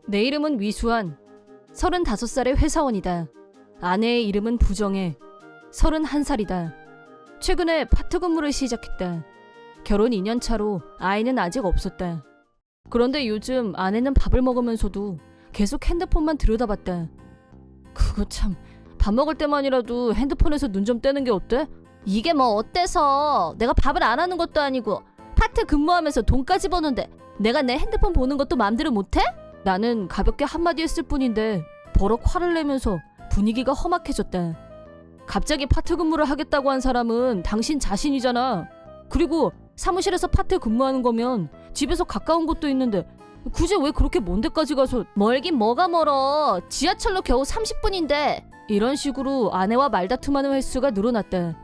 내 이름은 위수한 35살의 회사원이다. 아내의 이름은 부정혜 31살이다. 최근에 파트 근무를 시작했다. 결혼 2년 차로 아이는 아직 없었다. 그런데 요즘 아내는 밥을 먹으면서도 계속 핸드폰만 들여다봤다. 그거 참, 밥 먹을 때만이라도 핸드폰에서 눈 좀 떼는 게 어때? 이게 뭐 어때서? 내가 밥을 안 하는 것도 아니고 파트 근무하면서 돈까지 버는데 내가 내 핸드폰 보는 것도 맘대로 못해? 나는 가볍게 한마디 했을 뿐인데 버럭 화를 내면서 분위기가 험악해졌다. 갑자기 파트 근무를 하겠다고 한 사람은 당신 자신이잖아. 그리고 사무실에서 파트 근무하는 거면 집에서 가까운 곳도 있는데 굳이 왜 그렇게 먼 데까지 가서 멀긴 뭐가 멀어. 지하철로 겨우 30분인데. 이런 식으로 아내와 말다툼하는 횟수가 늘어났다.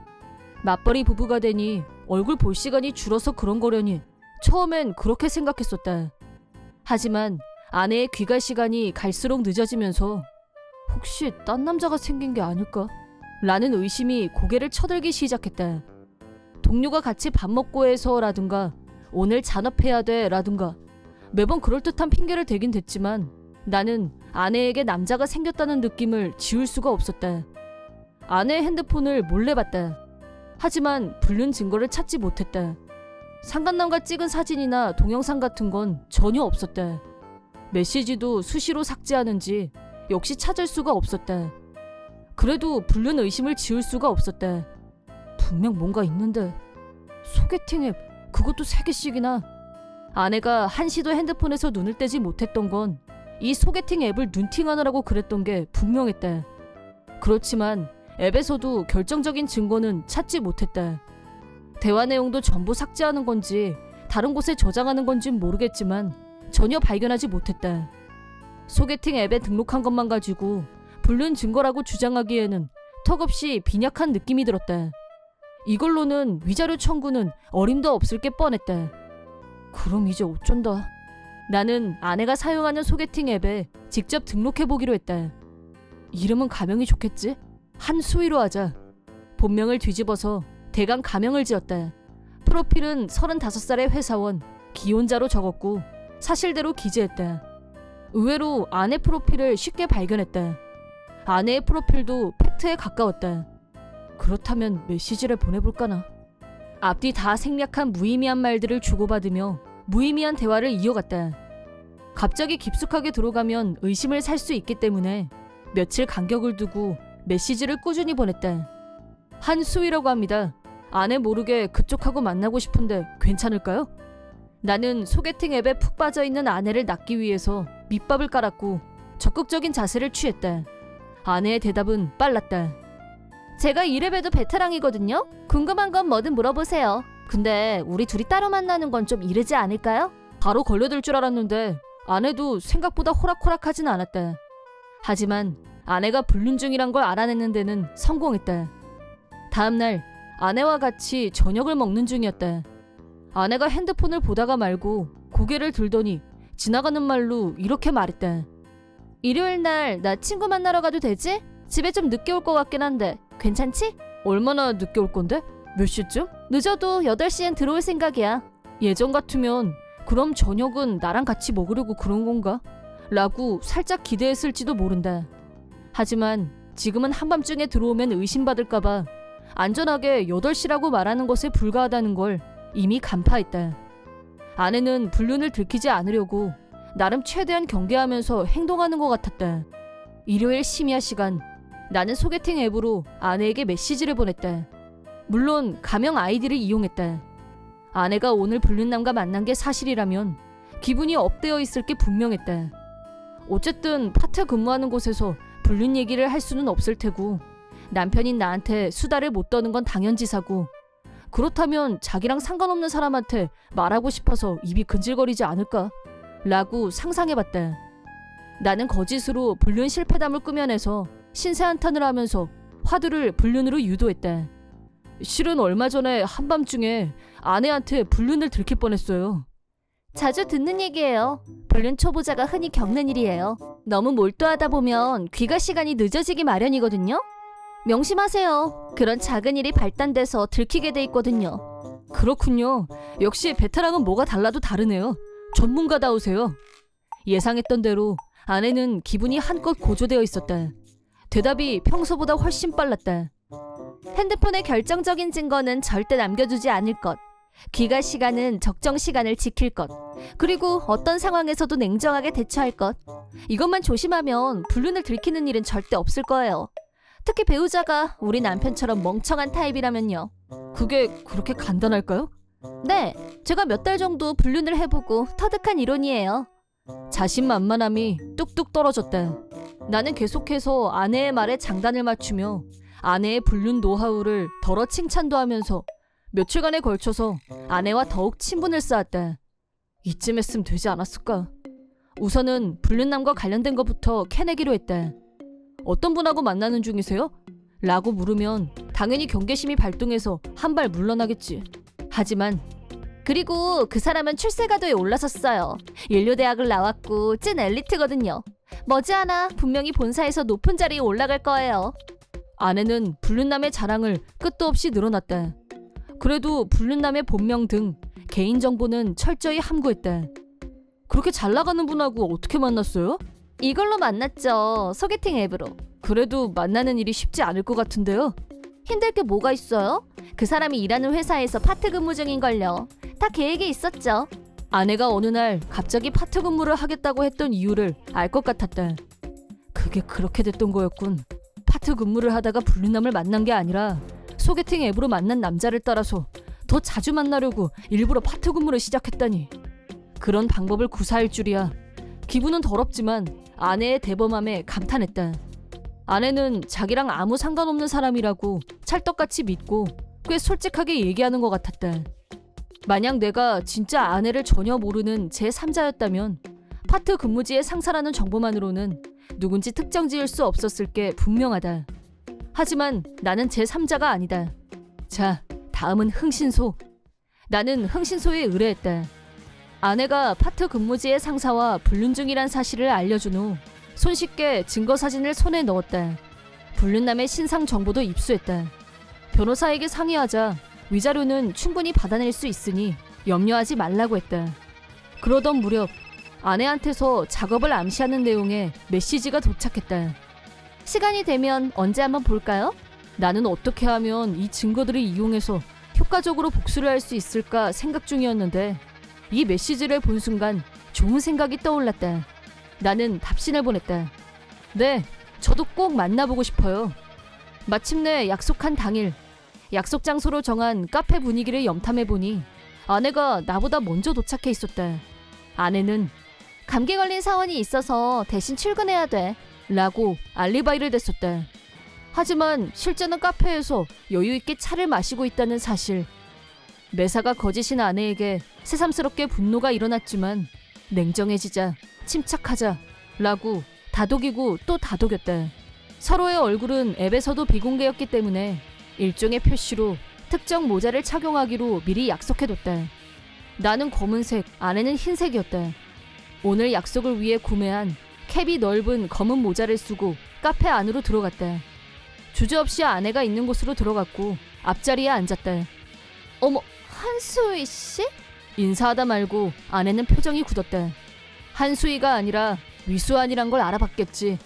맞벌이 부부가 되니 얼굴 볼 시간이 줄어서 그런 거려니 처음엔 그렇게 생각했었다. 하지만 아내의 귀갈 시간이 갈수록 늦어지면서 혹시 딴 남자가 생긴 게 아닐까? 라는 의심이 고개를 쳐들기 시작했다. 동료가 같이 밥 먹고 해서라든가 오늘 잔업해야 돼 라든가 매번 그럴듯한 핑계를 대긴 됐지만 나는 아내에게 남자가 생겼다는 느낌을 지울 수가 없었다. 아내의 핸드폰을 몰래 봤다. 하지만 불륜 증거를 찾지 못했다. 상간남과 찍은 사진이나 동영상 같은 건 전혀 없었다. 메시지도 수시로 삭제하는지 역시 찾을 수가 없었다. 그래도 불륜 의심을 지울 수가 없었다. 분명 뭔가 있는데. 소개팅 앱 그것도 3개씩이나. 아내가 한시도 핸드폰에서 눈을 떼지 못했던 건 이 소개팅 앱을 눈팅하느라고 그랬던 게 분명했다. 그렇지만 앱에서도 결정적인 증거는 찾지 못했다. 대화 내용도 전부 삭제하는 건지 다른 곳에 저장하는 건진 모르겠지만 전혀 발견하지 못했다. 소개팅 앱에 등록한 것만 가지고 불륜 증거라고 주장하기에는 턱없이 빈약한 느낌이 들었다. 이걸로는 위자료 청구는 어림도 없을 게 뻔했다. 그럼 이제 어쩐다. 나는 아내가 사용하는 소개팅 앱에 직접 등록해보기로 했다. 이름은 가명이 좋겠지? 한수위로 하자. 본명을 뒤집어서 대강 가명을 지었다. 프로필은 35살의 회사원, 기혼자로 적었고 사실대로 기재했다. 의외로 아내 프로필을 쉽게 발견했다. 아내의 프로필도 팩트에 가까웠다. 그렇다면 메시지를 보내볼까나. 앞뒤 다 생략한 무의미한 말들을 주고받으며 무의미한 대화를 이어갔다. 갑자기 깊숙하게 들어가면 의심을 살 수 있기 때문에 며칠 간격을 두고 메시지를 꾸준히 보냈다. 한수희라고 합니다. 아내 모르게 그쪽하고 만나고 싶은데 괜찮을까요? 나는 소개팅 앱에 푹 빠져있는 아내를 낚기 위해서 밑밥을 깔았고 적극적인 자세를 취했다. 아내의 대답은 빨랐다. 제가 이래봬도 베테랑이거든요. 궁금한 건 뭐든 물어보세요. 근데 우리 둘이 따로 만나는 건 좀 이르지 않을까요? 바로 걸려들 줄 알았는데 아내도 생각보다 호락호락하진 않았다. 하지만 아내가 불륜 중이란 걸 알아내는 데는 성공했다. 다음날 아내와 같이 저녁을 먹는 중이었다. 아내가 핸드폰을 보다가 말고 고개를 들더니 지나가는 말로 이렇게 말했다. 일요일 날 나 친구 만나러 가도 되지? 집에 좀 늦게 올 것 같긴 한데 괜찮지? 얼마나 늦게 올 건데? 몇 시쯤? 늦어도 8시엔 들어올 생각이야. 예전 같으면 그럼 저녁은 나랑 같이 먹으려고 그런 건가? 라고 살짝 기대했을지도 모른다. 하지만 지금은 한밤중에 들어오면 의심받을까봐 안전하게 8시라고 말하는 것에 불과하다는 걸 이미 간파했다. 아내는 불륜을 들키지 않으려고 나름 최대한 경계하면서 행동하는 것 같았다. 일요일 심야 시간, 나는 소개팅 앱으로 아내에게 메시지를 보냈다. 물론 가명 아이디를 이용했다. 아내가 오늘 불륜남과 만난 게 사실이라면 기분이 업되어 있을 게 분명했다. 어쨌든 파트 근무하는 곳에서 불륜 얘기를 할 수는 없을 테고 남편인 나한테 수다를 못 떠는 건 당연지사고 그렇다면 자기랑 상관없는 사람한테 말하고 싶어서 입이 근질거리지 않을까? 라고 상상해봤다. 나는 거짓으로 불륜 실패담을 꾸며내서 신세한탄을 하면서 화두를 불륜으로 유도했다. 실은 얼마 전에 한밤중에 아내한테 불륜을 들킬 뻔했어요. 자주 듣는 얘기예요. 불륜 초보자가 흔히 겪는 일이에요. 너무 몰두하다 보면 귀가 시간이 늦어지기 마련이거든요. 명심하세요. 그런 작은 일이 발단돼서 들키게 돼 있거든요. 그렇군요. 역시 베테랑은 뭐가 달라도 다르네요. 전문가다우세요. 예상했던 대로 아내는 기분이 한껏 고조되어 있었다. 대답이 평소보다 훨씬 빨랐다. 핸드폰의 결정적인 증거는 절대 남겨두지 않을 것. 귀가 시간은 적정 시간을 지킬 것. 그리고 어떤 상황에서도 냉정하게 대처할 것. 이것만 조심하면 불륜을 들키는 일은 절대 없을 거예요. 특히 배우자가 우리 남편처럼 멍청한 타입이라면요. 그게 그렇게 간단할까요? 네, 제가 몇 달 정도 불륜을 해보고 터득한 이론이에요. 자신만만함이 뚝뚝 떨어졌다. 나는 계속해서 아내의 말에 장단을 맞추며 아내의 불륜 노하우를 덜어 칭찬도 하면서 며칠간에 걸쳐서 아내와 더욱 친분을 쌓았다. 이쯤 했으면 되지 않았을까? 우선은 불륜남과 관련된 것부터 캐내기로 했다. 어떤 분하고 만나는 중이세요? 라고 물으면 당연히 경계심이 발동해서 한 발 물러나겠지. 하지만 그리고 그 사람은 출세가도에 올라섰어요. 인류대학을 나왔고 찐 엘리트거든요. 머지않아 분명히 본사에서 높은 자리에 올라갈 거예요. 아내는 불륜남의 자랑을 끝도 없이 늘어놨다. 그래도 불륜남의 본명 등 개인정보는 철저히 함구했다. 그렇게 잘 나가는 분하고 어떻게 만났어요? 이걸로 만났죠. 소개팅 앱으로. 그래도 만나는 일이 쉽지 않을 것 같은데요. 힘들 게 뭐가 있어요? 그 사람이 일하는 회사에서 파트 근무 중인걸요. 다 계획이 있었죠. 아내가 어느 날 갑자기 파트 근무를 하겠다고 했던 이유를 알 것 같았다. 그게 그렇게 됐던 거였군. 파트 근무를 하다가 불륜남을 만난 게 아니라 소개팅 앱으로 만난 남자를 따라서 더 자주 만나려고 일부러 파트 근무를 시작했다니. 그런 방법을 구사할 줄이야. 기분은 더럽지만 아내의 대범함에 감탄했다. 아내는 자기랑 아무 상관없는 사람이라고 찰떡같이 믿고 꽤 솔직하게 얘기하는 것 같았다. 만약 내가 진짜 아내를 전혀 모르는 제3자였다면 파트 근무지의 상사라는 정보만으로는 누군지 특정 지을 수 없었을 게 분명하다. 하지만 나는 제3자가 아니다. 자, 다음은 흥신소. 나는 흥신소에 의뢰했다. 아내가 파트 근무지의 상사와 불륜 중이란 사실을 알려준 후 손쉽게 증거 사진을 손에 넣었다. 불륜남의 신상 정보도 입수했다. 변호사에게 상의하자 위자료는 충분히 받아낼 수 있으니 염려하지 말라고 했다. 그러던 무렵 아내한테서 작업을 암시하는 내용의 메시지가 도착했다. 시간이 되면 언제 한번 볼까요? 나는 어떻게 하면 이 증거들을 이용해서 효과적으로 복수를 할 수 있을까 생각 중이었는데 이 메시지를 본 순간 좋은 생각이 떠올랐다. 나는 답신을 보냈다. 네, 저도 꼭 만나보고 싶어요. 마침내 약속한 당일 약속 장소로 정한 카페 분위기를 염탐해보니 아내가 나보다 먼저 도착해 있었다. 아내는 감기 걸린 사원이 있어서 대신 출근해야 돼. 라고 알리바이를 댔었다. 하지만 실제는 카페에서 여유있게 차를 마시고 있다는 사실. 매사가 거짓인 아내에게 새삼스럽게 분노가 일어났지만 냉정해지자, 침착하자 라고 다독이고 또 다독였다. 서로의 얼굴은 앱에서도 비공개였기 때문에 일종의 표시로 특정 모자를 착용하기로 미리 약속해뒀다. 나는 검은색, 아내는 흰색이었다. 오늘 약속을 위해 구매한 캡이 넓은 검은 모자를 쓰고 카페 안으로 들어갔다. 주저없이 아내가 있는 곳으로 들어갔고 앞자리에 앉았다. 어머, 한수희 씨? 인사하다 말고 아내는 표정이 굳었다. 한수희가 아니라 위수환이란 걸 알아봤겠지.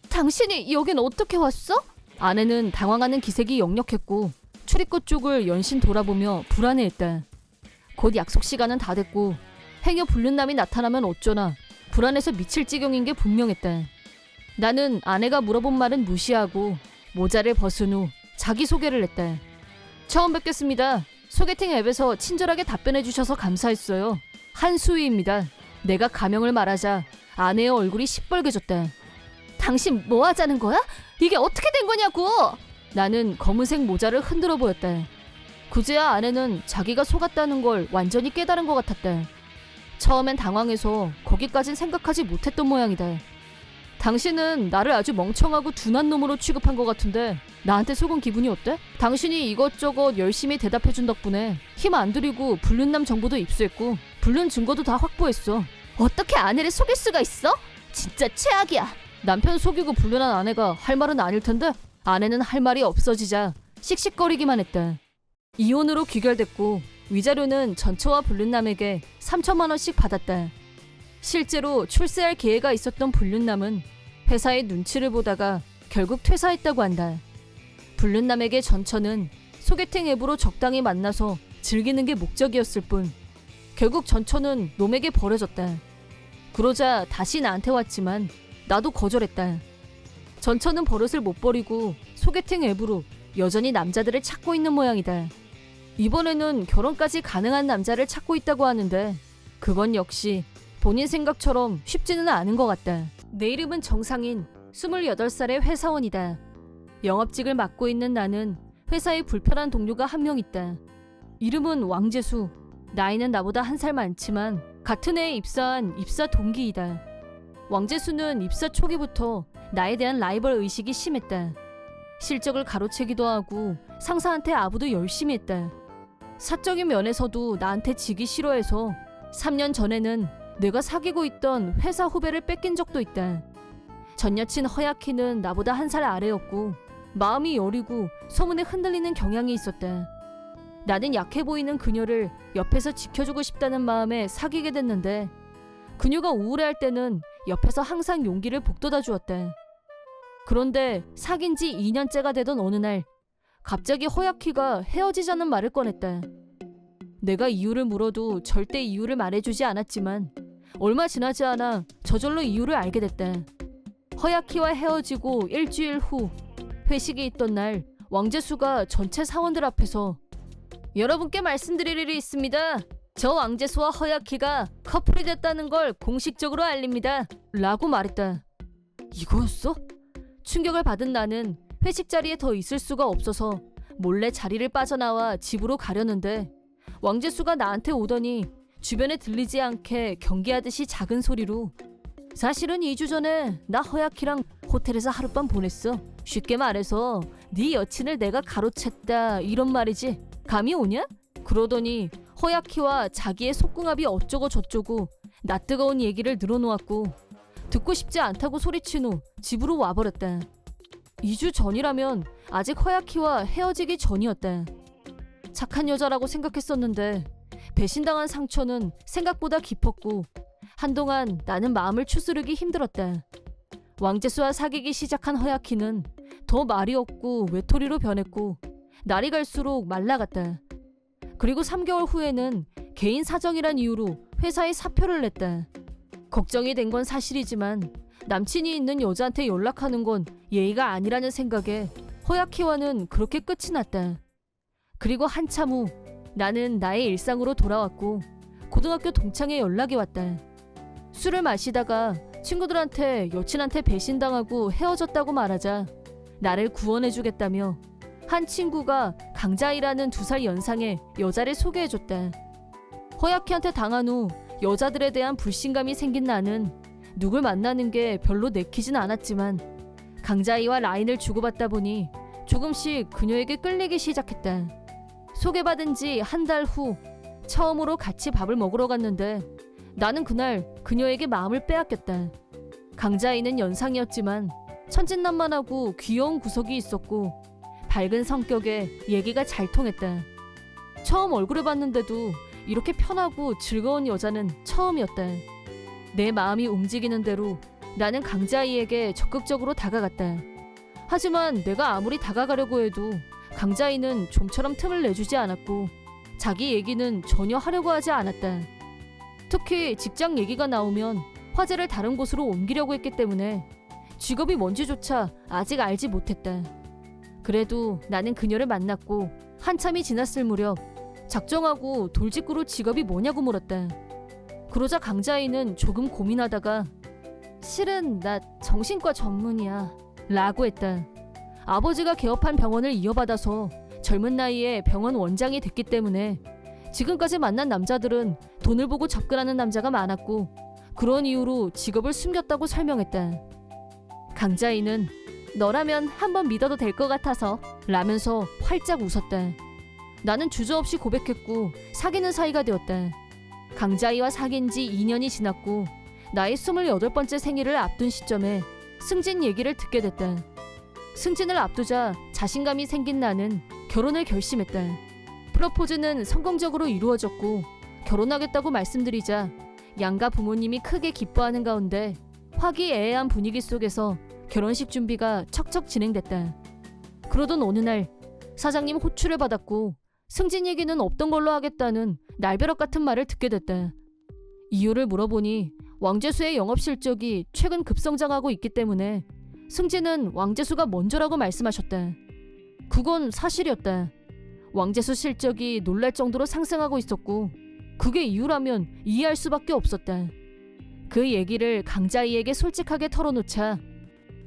당신이 여긴 어떻게 왔어? 아내는 당황하는 기색이 역력했고 출입구 쪽을 연신 돌아보며 불안해했다. 곧 약속 시간은 다 됐고 행여 불륜남이 나타나면 어쩌나 불안해서 미칠 지경인 게 분명했다. 나는 아내가 물어본 말은 무시하고 모자를 벗은 후 자기소개를 했다. 처음 뵙겠습니다. 소개팅 앱에서 친절하게 답변해 주셔서 감사했어요. 한수희입니다. 내가 가명을 말하자 아내의 얼굴이 시뻘개졌다. 당신 뭐 하자는 거야? 이게 어떻게 된 거냐고! 나는 검은색 모자를 흔들어 보였다. 그제야 아내는 자기가 속았다는 걸 완전히 깨달은 것 같았다. 처음엔 당황해서 거기까진 생각하지 못했던 모양이다. 당신은 나를 아주 멍청하고 둔한 놈으로 취급한 것 같은데 나한테 속은 기분이 어때? 당신이 이것저것 열심히 대답해준 덕분에 힘 안 들이고 불륜남 정보도 입수했고 불륜 증거도 다 확보했어. 어떻게 아내를 속일 수가 있어? 진짜 최악이야. 남편 속이고 불륜한 아내가 할 말은 아닐 텐데 아내는 할 말이 없어지자 씩씩거리기만 했다. 이혼으로 귀결됐고 위자료는 전처와 불륜남에게 3천만 원씩 받았다. 실제로 출세할 기회가 있었던 불륜남은 회사의 눈치를 보다가 결국 퇴사했다고 한다. 불륜남에게 전처는 소개팅 앱으로 적당히 만나서 즐기는 게 목적이었을 뿐 결국 전처는 놈에게 버려졌다. 그러자 다시 나한테 왔지만 나도 거절했다. 전처는 버릇을 못 버리고 소개팅 앱으로 여전히 남자들을 찾고 있는 모양이다. 이번에는 결혼까지 가능한 남자를 찾고 있다고 하는데 그건 역시 본인 생각처럼 쉽지는 않은 것 같다. 내 이름은 정상인 28살의 회사원이다. 영업직을 맡고 있는 나는 회사에 불편한 동료가 한 명 있다. 이름은 왕재수. 나이는 나보다 1살 많지만 같은 해에 입사한 입사 동기이다. 왕재수는 입사 초기부터 나에 대한 라이벌 의식이 심했다. 실적을 가로채기도 하고 상사한테 아부도 열심히 했다. 사적인 면에서도 나한테 지기 싫어해서 3년 전에는 내가 사귀고 있던 회사 후배를 뺏긴 적도 있다. 전 여친 허야키는 나보다 1살 아래였고 마음이 여리고 소문에 흔들리는 경향이 있었다. 나는 약해 보이는 그녀를 옆에서 지켜주고 싶다는 마음에 사귀게 됐는데 그녀가 우울해할 때는 옆에서 항상 용기를 북돋아 주었다. 그런데 사귄 지 2년째가 되던 어느 날 갑자기 허야키가 헤어지자는 말을 꺼냈다. 내가 이유를 물어도 절대 이유를 말해주지 않았지만 얼마 지나지 않아 저절로 이유를 알게 됐다. 허야키와 헤어지고 일주일 후 회식이 있던 날 왕재수가 전체 사원들 앞에서 여러분께 말씀드릴 일이 있습니다. 저 왕재수와 허야키가 커플이 됐다는 걸 공식적으로 알립니다. 라고 말했다. 이거였어? 충격을 받은 나는 회식 자리에 더 있을 수가 없어서 몰래 자리를 빠져나와 집으로 가려는데 왕재수가 나한테 오더니 주변에 들리지 않게 경계하듯이 작은 소리로 사실은 2주 전에 나 허야키랑 호텔에서 하룻밤 보냈어. 쉽게 말해서 네 여친을 내가 가로챘다 이런 말이지. 감이 오냐? 그러더니 허야키와 자기의 속궁합이 어쩌고 저쩌고 나 뜨거운 얘기를 늘어놓았고 듣고 싶지 않다고 소리친 후 집으로 와버렸다. 2주 전이라면 아직 허야키와 헤어지기 전이었다. 착한 여자라고 생각했었는데 배신당한 상처는 생각보다 깊었고 한동안 나는 마음을 추스르기 힘들었다. 왕재수와 사귀기 시작한 허야키는 더 말이 없고 외톨이로 변했고 날이 갈수록 말라갔다. 그리고 3개월 후에는 개인 사정이란 이유로 회사에 사표를 냈다. 걱정이 된 건 사실이지만 남친이 있는 여자한테 연락하는 건 예의가 아니라는 생각에 허야키와는 그렇게 끝이 났다. 그리고 한참 후 나는 나의 일상으로 돌아왔고 고등학교 동창회 연락이 왔다. 술을 마시다가 친구들한테 여친한테 배신당하고 헤어졌다고 말하자 나를 구원해주겠다며 한 친구가 강자이라는 2살 연상의 여자를 소개해줬다. 허야키한테 당한 후 여자들에 대한 불신감이 생긴 나는 누굴 만나는 게 별로 내키진 않았지만 강자이와 라인을 주고받다 보니 조금씩 그녀에게 끌리기 시작했다. 소개받은 지 1달 후 처음으로 같이 밥을 먹으러 갔는데 나는 그날 그녀에게 마음을 빼앗겼다. 강자이는 연상이었지만 천진난만하고 귀여운 구석이 있었고 밝은 성격에 얘기가 잘 통했다. 처음 얼굴을 봤는데도 이렇게 편하고 즐거운 여자는 처음이었다. 내 마음이 움직이는 대로 나는 강자이에게 적극적으로 다가갔다. 하지만 내가 아무리 다가가려고 해도 강자이는 좀처럼 틈을 내주지 않았고 자기 얘기는 전혀 하려고 하지 않았다. 특히 직장 얘기가 나오면 화제를 다른 곳으로 옮기려고 했기 때문에 직업이 뭔지조차 아직 알지 못했다. 그래도 나는 그녀를 만났고 한참이 지났을 무렵 작정하고 돌직구로 직업이 뭐냐고 물었다. 그러자 강자이는 조금 고민하다가 실은 나 정신과 전문이야 라고 했다. 아버지가 개업한 병원을 이어받아서 젊은 나이에 병원 원장이 됐기 때문에 지금까지 만난 남자들은 돈을 보고 접근하는 남자가 많았고 그런 이유로 직업을 숨겼다고 설명했다. 강자이는 너라면 한번 믿어도 될 것 같아서 라면서 활짝 웃었다. 나는 주저없이 고백했고 사귀는 사이가 되었다. 강자이와 사귄 지 2년이 지났고 나의 28번째 생일을 앞둔 시점에 승진 얘기를 듣게 됐다. 승진을 앞두자 자신감이 생긴 나는 결혼을 결심했다. 프로포즈는 성공적으로 이루어졌고 결혼하겠다고 말씀드리자 양가 부모님이 크게 기뻐하는 가운데 화기애애한 분위기 속에서 결혼식 준비가 척척 진행됐다. 그러던 어느 날 사장님 호출을 받았고 승진 얘기는 없던 걸로 하겠다는 날벼락 같은 말을 듣게 됐다. 이유를 물어보니 왕재수의 영업 실적이 최근 급성장하고 있기 때문에 승진은 왕재수가 먼저라고 말씀하셨다. 그건 사실이었다. 왕재수 실적이 놀랄 정도로 상승하고 있었고 그게 이유라면 이해할 수밖에 없었다. 그 얘기를 강자이에게 솔직하게 털어놓자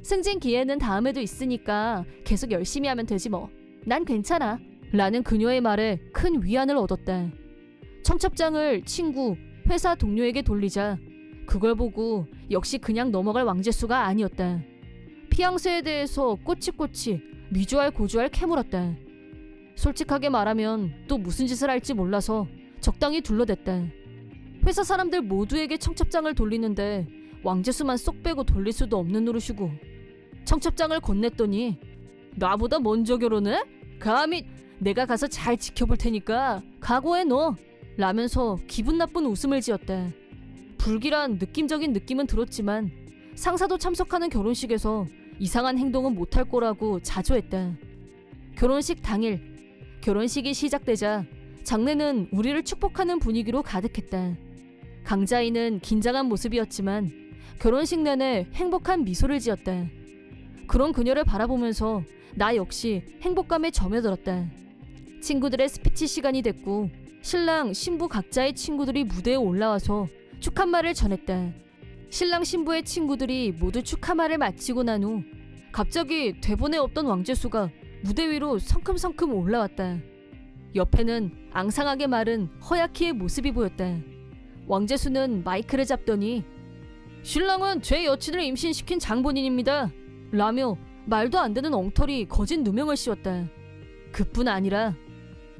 승진 기회는 다음에도 있으니까 계속 열심히 하면 되지 뭐. 난 괜찮아. 라는 그녀의 말에 큰 위안을 얻었다. 청첩장을 친구, 회사 동료에게 돌리자 그걸 보고 역시 그냥 넘어갈 왕재수가 아니었다. 피앙새에 대해서 꼬치꼬치 미주알 고주알 캐물었다. 솔직하게 말하면 또 무슨 짓을 할지 몰라서 적당히 둘러댔다. 회사 사람들 모두에게 청첩장을 돌리는데 왕재수만 쏙 빼고 돌릴 수도 없는 노릇이고 청첩장을 건넸더니 나보다 먼저 결혼해? 감히 내가 가서 잘 지켜볼 테니까 각오해 너 라면서 기분 나쁜 웃음을 지었다. 불길한 느낌적인 느낌은 들었지만 상사도 참석하는 결혼식에서 이상한 행동은 못할 거라고 자조했다. 결혼식 당일 결혼식이 시작되자 장례는 우리를 축복하는 분위기로 가득했다. 강자이는 긴장한 모습이었지만 결혼식 내내 행복한 미소를 지었다. 그런 그녀를 바라보면서 나 역시 행복감에 점여들었다. 친구들의 스피치 시간이 됐고 신랑 신부 각자의 친구들이 무대에 올라와서 축하말을 전했다. 신랑 신부의 친구들이 모두 축하말을 마치고 난 후 갑자기 대본에 없던 왕재수가 무대 위로 성큼성큼 올라왔다. 옆에는 앙상하게 마른 허야키의 모습이 보였다. 왕재수는 마이크를 잡더니 신랑은 제 여친을 임신시킨 장본인입니다 라며 말도 안 되는 엉터리 거짓 누명을 씌웠다. 그뿐 아니라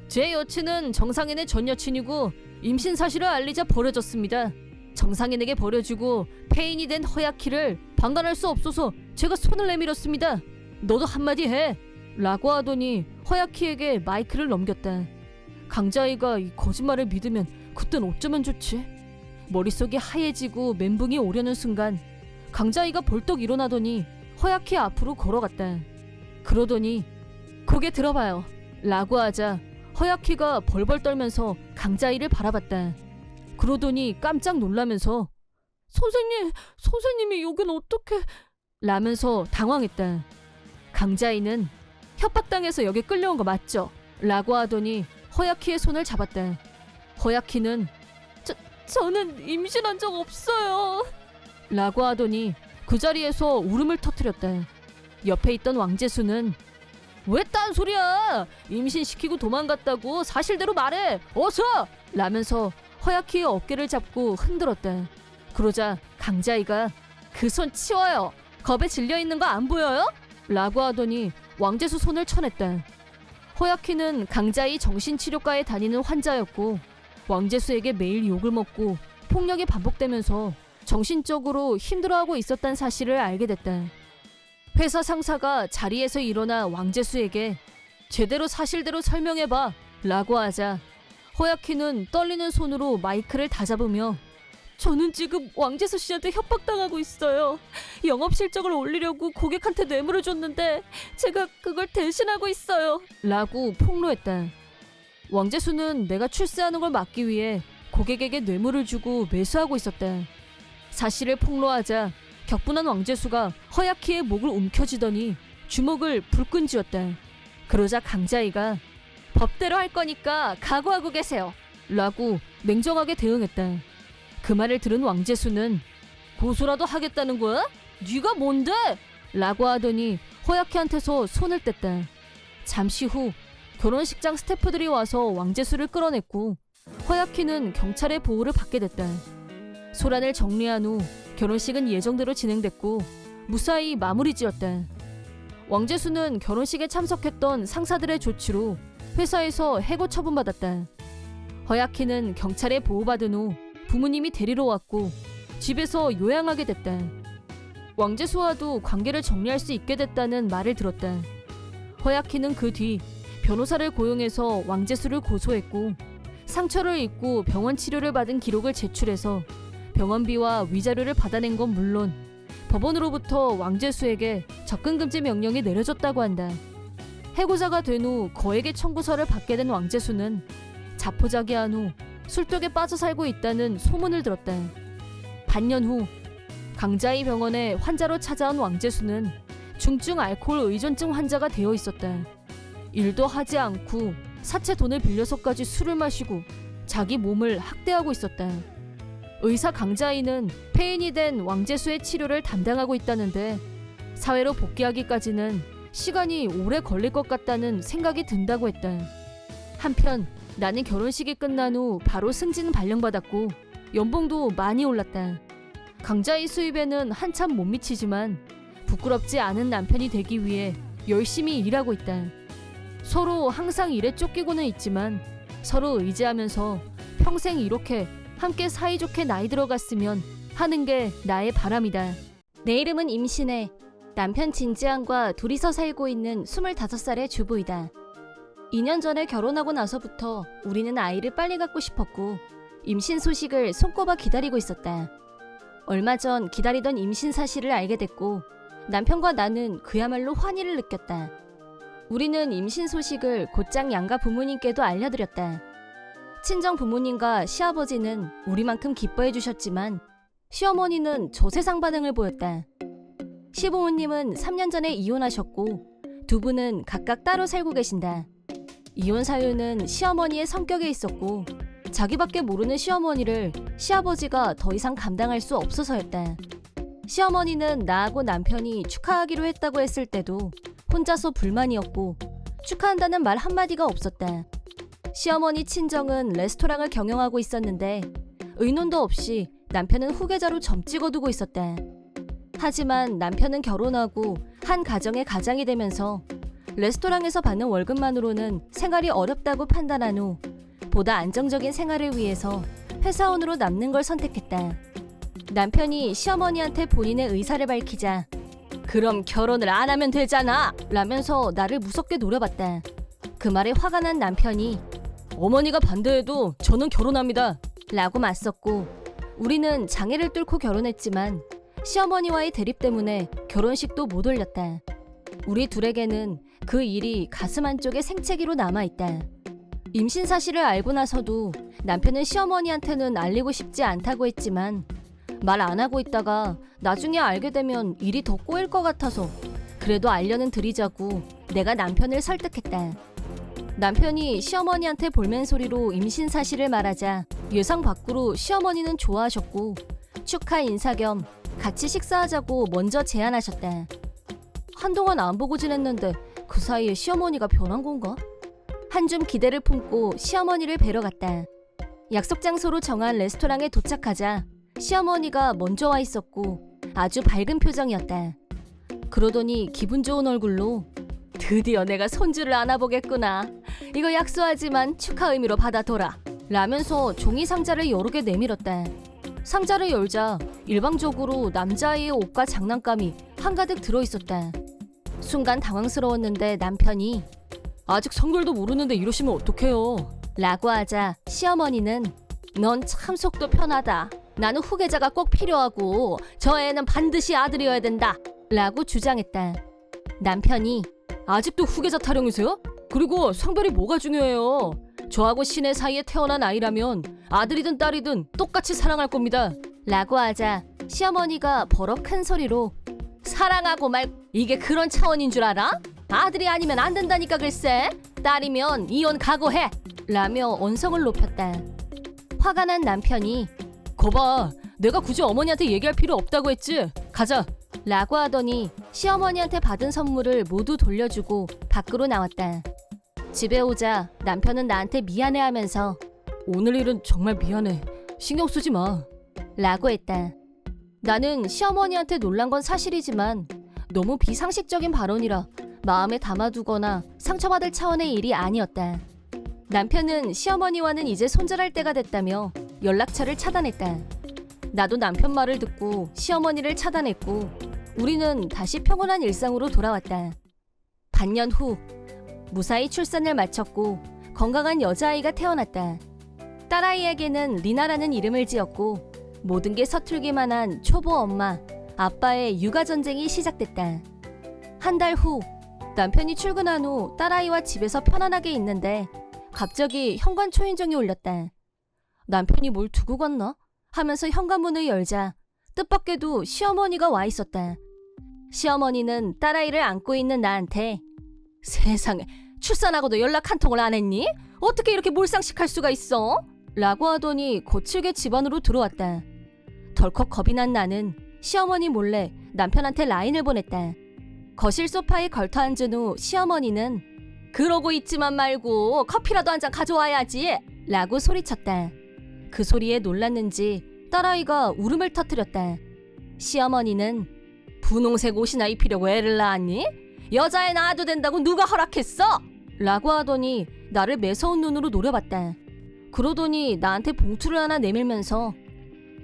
제 여친은 정상인의 전 여친이고 임신 사실을 알리자 버려졌습니다. 정상인에게 버려주고 폐인이 된 허야키를 방관할 수 없어서 제가 손을 내밀었습니다. 너도 한마디 해 라고 하더니 허야키에게 마이크를 넘겼다. 강자이가 이 거짓말을 믿으면 그땐 어쩌면 좋지? 머릿속이 하얘지고 멘붕이 오려는 순간 강자이가 벌떡 일어나더니 허야키 앞으로 걸어갔다. 그러더니 고개 들어봐요 라고 하자 허야키가 벌벌 떨면서 강자이를 바라봤다. 그러더니 깜짝 놀라면서 선생님이 여긴 어떻게 라면서 당황했다. 강자이는 협박당해서 여기 끌려온 거 맞죠? 라고 하더니 허야키의 손을 잡았다. 허야키는 저는 임신한 적 없어요 라고 하더니 그 자리에서 울음을 터뜨렸다. 옆에 있던 왕재수는 왜 딴소리야? 임신시키고 도망갔다고 사실대로 말해 어서! 라면서 허야키의 어깨를 잡고 흔들었다. 그러자 강자이가 그 손 치워요. 겁에 질려있는 거 안 보여요? 라고 하더니 왕재수 손을 쳐냈다. 허야키는 강자이 정신치료과에 다니는 환자였고 왕재수에게 매일 욕을 먹고 폭력이 반복되면서 정신적으로 힘들어하고 있었다는 사실을 알게 됐다. 회사 상사가 자리에서 일어나 왕재수에게 제대로 사실대로 설명해봐 라고 하자 허야키는 떨리는 손으로 마이크를 다잡으며 저는 지금 왕재수 씨한테 협박당하고 있어요. 영업 실적을 올리려고 고객한테 뇌물을 줬는데 제가 그걸 대신하고 있어요 라고 폭로했다. 왕재수는 내가 출세하는 걸 막기 위해 고객에게 뇌물을 주고 매수하고 있었다. 사실을 폭로하자 격분한 왕재수가 허야키의 목을 움켜쥐더니 주먹을 불끈 쥐었다. 그러자 강자이가 법대로 할 거니까 각오하고 계세요 라고 냉정하게 대응했다. 그 말을 들은 왕재수는 고소라도 하겠다는 거야? 네가 뭔데? 라고 하더니 허야키한테서 손을 뗐다. 잠시 후 결혼식장 스태프들이 와서 왕재수를 끌어냈고 허야키는 경찰의 보호를 받게 됐다. 소란을 정리한 후 결혼식은 예정대로 진행됐고 무사히 마무리 지었다. 왕재수는 결혼식에 참석했던 상사들의 조치로 회사에서 해고 처분받았다. 허야키는 경찰에 보호받은 후 부모님이 데리러 왔고 집에서 요양하게 됐다. 왕재수와도 관계를 정리할 수 있게 됐다는 말을 들었다. 허야키는 그 뒤 변호사를 고용해서 왕재수를 고소했고 상처를 입고 병원 치료를 받은 기록을 제출해서 병원비와 위자료를 받아낸 건 물론 법원으로부터 왕재수에게 접근금지 명령이 내려졌다고 한다. 해고자가 된 후 거액의 청구서를 받게 된 왕재수는 자포자기한 후 술독에 빠져 살고 있다는 소문을 들었다. 반년 후 강자이 병원에 환자로 찾아온 왕재수는 중증 알코올 의존증 환자가 되어 있었다. 일도 하지 않고 사채 돈을 빌려서까지 술을 마시고 자기 몸을 학대하고 있었다. 의사 강자이는 폐인이 된 왕재수의 치료를 담당하고 있다는데 사회로 복귀하기까지는 시간이 오래 걸릴 것 같다는 생각이 든다고 했다. 한편 나는 결혼식이 끝난 후 바로 승진 발령받았고 연봉도 많이 올랐다. 강자이 수입에는 한참 못 미치지만 부끄럽지 않은 남편이 되기 위해 열심히 일하고 있다. 서로 항상 일에 쫓기고는 있지만 서로 의지하면서 평생 이렇게 함께 사이좋게 나이 들어갔으면 하는 게 나의 바람이다. 내 이름은 임신혜. 남편 진지한과 둘이서 살고 있는 25살의 주부이다. 2년 전에 결혼하고 나서부터 우리는 아이를 빨리 갖고 싶었고 임신 소식을 손꼽아 기다리고 있었다. 얼마 전 기다리던 임신 사실을 알게 됐고 남편과 나는 그야말로 환희를 느꼈다. 우리는 임신 소식을 곧장 양가 부모님께도 알려드렸다. 친정 부모님과 시아버지는 우리만큼 기뻐해 주셨지만 시어머니는 저세상 반응을 보였다. 시부모님은 3년 전에 이혼하셨고 두 분은 각각 따로 살고 계신다. 이혼 사유는 시어머니의 성격에 있었고 자기밖에 모르는 시어머니를 시아버지가 더 이상 감당할 수 없어서였다. 시어머니는 나하고 남편이 축하하기로 했다고 했을 때도 혼자서 불만이었고 축하한다는 말 한마디가 없었다. 시어머니 친정은 레스토랑을 경영하고 있었는데 의논도 없이 남편은 후계자로 점 찍어두고 있었다. 하지만 남편은 결혼하고 한 가정의 가장이 되면서 레스토랑에서 받는 월급만으로는 생활이 어렵다고 판단한 후 보다 안정적인 생활을 위해서 회사원으로 남는 걸 선택했다. 남편이 시어머니한테 본인의 의사를 밝히자 그럼 결혼을 안 하면 되잖아! 라면서 나를 무섭게 노려봤다. 그 말에 화가 난 남편이 어머니가 반대해도 저는 결혼합니다! 라고 맞섰고 우리는 장애를 뚫고 결혼했지만 시어머니와의 대립 때문에 결혼식도 못 올렸다. 우리 둘에게는 그 일이 가슴 한쪽에 생채기로 남아있다. 임신 사실을 알고 나서도 남편은 시어머니한테는 알리고 싶지 않다고 했지만 말 안 하고 있다가 나중에 알게 되면 일이 더 꼬일 것 같아서 그래도 알려는 드리자고 내가 남편을 설득했다. 남편이 시어머니한테 볼멘소리로 임신 사실을 말하자 예상 밖으로 시어머니는 좋아하셨고 축하 인사 겸 같이 식사하자고 먼저 제안하셨다. 한동안 안 보고 지냈는데 그 사이에 시어머니가 변한 건가? 한줌 기대를 품고 시어머니를 뵈러 갔다. 약속 장소로 정한 레스토랑에 도착하자 시어머니가 먼저 와 있었고 아주 밝은 표정이었다. 그러더니 기분 좋은 얼굴로 드디어 내가 손주를 안아보겠구나. 이거 약소하지만 축하 의미로 받아둬라. 라면서 종이 상자를 여러 개 내밀었다. 상자를 열자 일방적으로 남자아이의 옷과 장난감이 한가득 들어있었다. 순간 당황스러웠는데 남편이 아직 성별도 모르는데 이러시면 어떡해요? 라고 하자 시어머니는 넌 참 속도 편하다. 나는 후계자가 꼭 필요하고 저 애는 반드시 아들이어야 된다. 라고 주장했다. 남편이 아직도 후계자 타령이세요? 그리고 성별이 뭐가 중요해요? 저하고 신의 사이에 태어난 아이라면 아들이든 딸이든 똑같이 사랑할 겁니다. 라고 하자 시어머니가 버럭 큰 소리로 사랑하고 말 이게 그런 차원인 줄 알아? 아들이 아니면 안 된다니까 글쎄. 딸이면 이혼 각오해. 라며 언성을 높였다. 화가 난 남편이 거봐 내가 굳이 어머니한테 얘기할 필요 없다고 했지. 가자. 라고 하더니 시어머니한테 받은 선물을 모두 돌려주고 밖으로 나왔다. 집에 오자 남편은 나한테 미안해하면서 오늘 일은 정말 미안해. 신경 쓰지 마. 라고 했다. 나는 시어머니한테 놀란 건 사실이지만 너무 비상식적인 발언이라 마음에 담아두거나 상처받을 차원의 일이 아니었다. 남편은 시어머니와는 이제 손절할 때가 됐다며 연락처를 차단했다. 나도 남편 말을 듣고 시어머니를 차단했고 우리는 다시 평온한 일상으로 돌아왔다. 반년 후 무사히 출산을 마쳤고 건강한 여자아이가 태어났다. 딸아이에게는 리나라는 이름을 지었고 모든 게 서툴기만 한 초보 엄마, 아빠의 육아 전쟁이 시작됐다. 한 달 후, 남편이 출근한 후 딸아이와 집에서 편안하게 있는데 갑자기 현관 초인종이 울렸다. 남편이 뭘 두고 갔나? 하면서 현관문을 열자 뜻밖에도 시어머니가 와 있었다. 시어머니는 딸아이를 안고 있는 나한테 세상에, 출산하고도 연락 한 통을 안 했니? 어떻게 이렇게 몰상식할 수가 있어? 라고 하더니 거칠게 집 안으로 들어왔다. 덜컥 겁이 난 나는 시어머니 몰래 남편한테 라인을 보냈다. 거실 소파에 걸터 앉은 후 시어머니는 그러고 있지만 말고 커피라도 한 잔 가져와야지 라고 소리쳤다. 그 소리에 놀랐는지 딸아이가 울음을 터뜨렸다. 시어머니는 분홍색 옷이나 입히려고 애를 낳았니? 여자애 낳아도 된다고 누가 허락했어? 라고 하더니 나를 매서운 눈으로 노려봤다. 그러더니 나한테 봉투를 하나 내밀면서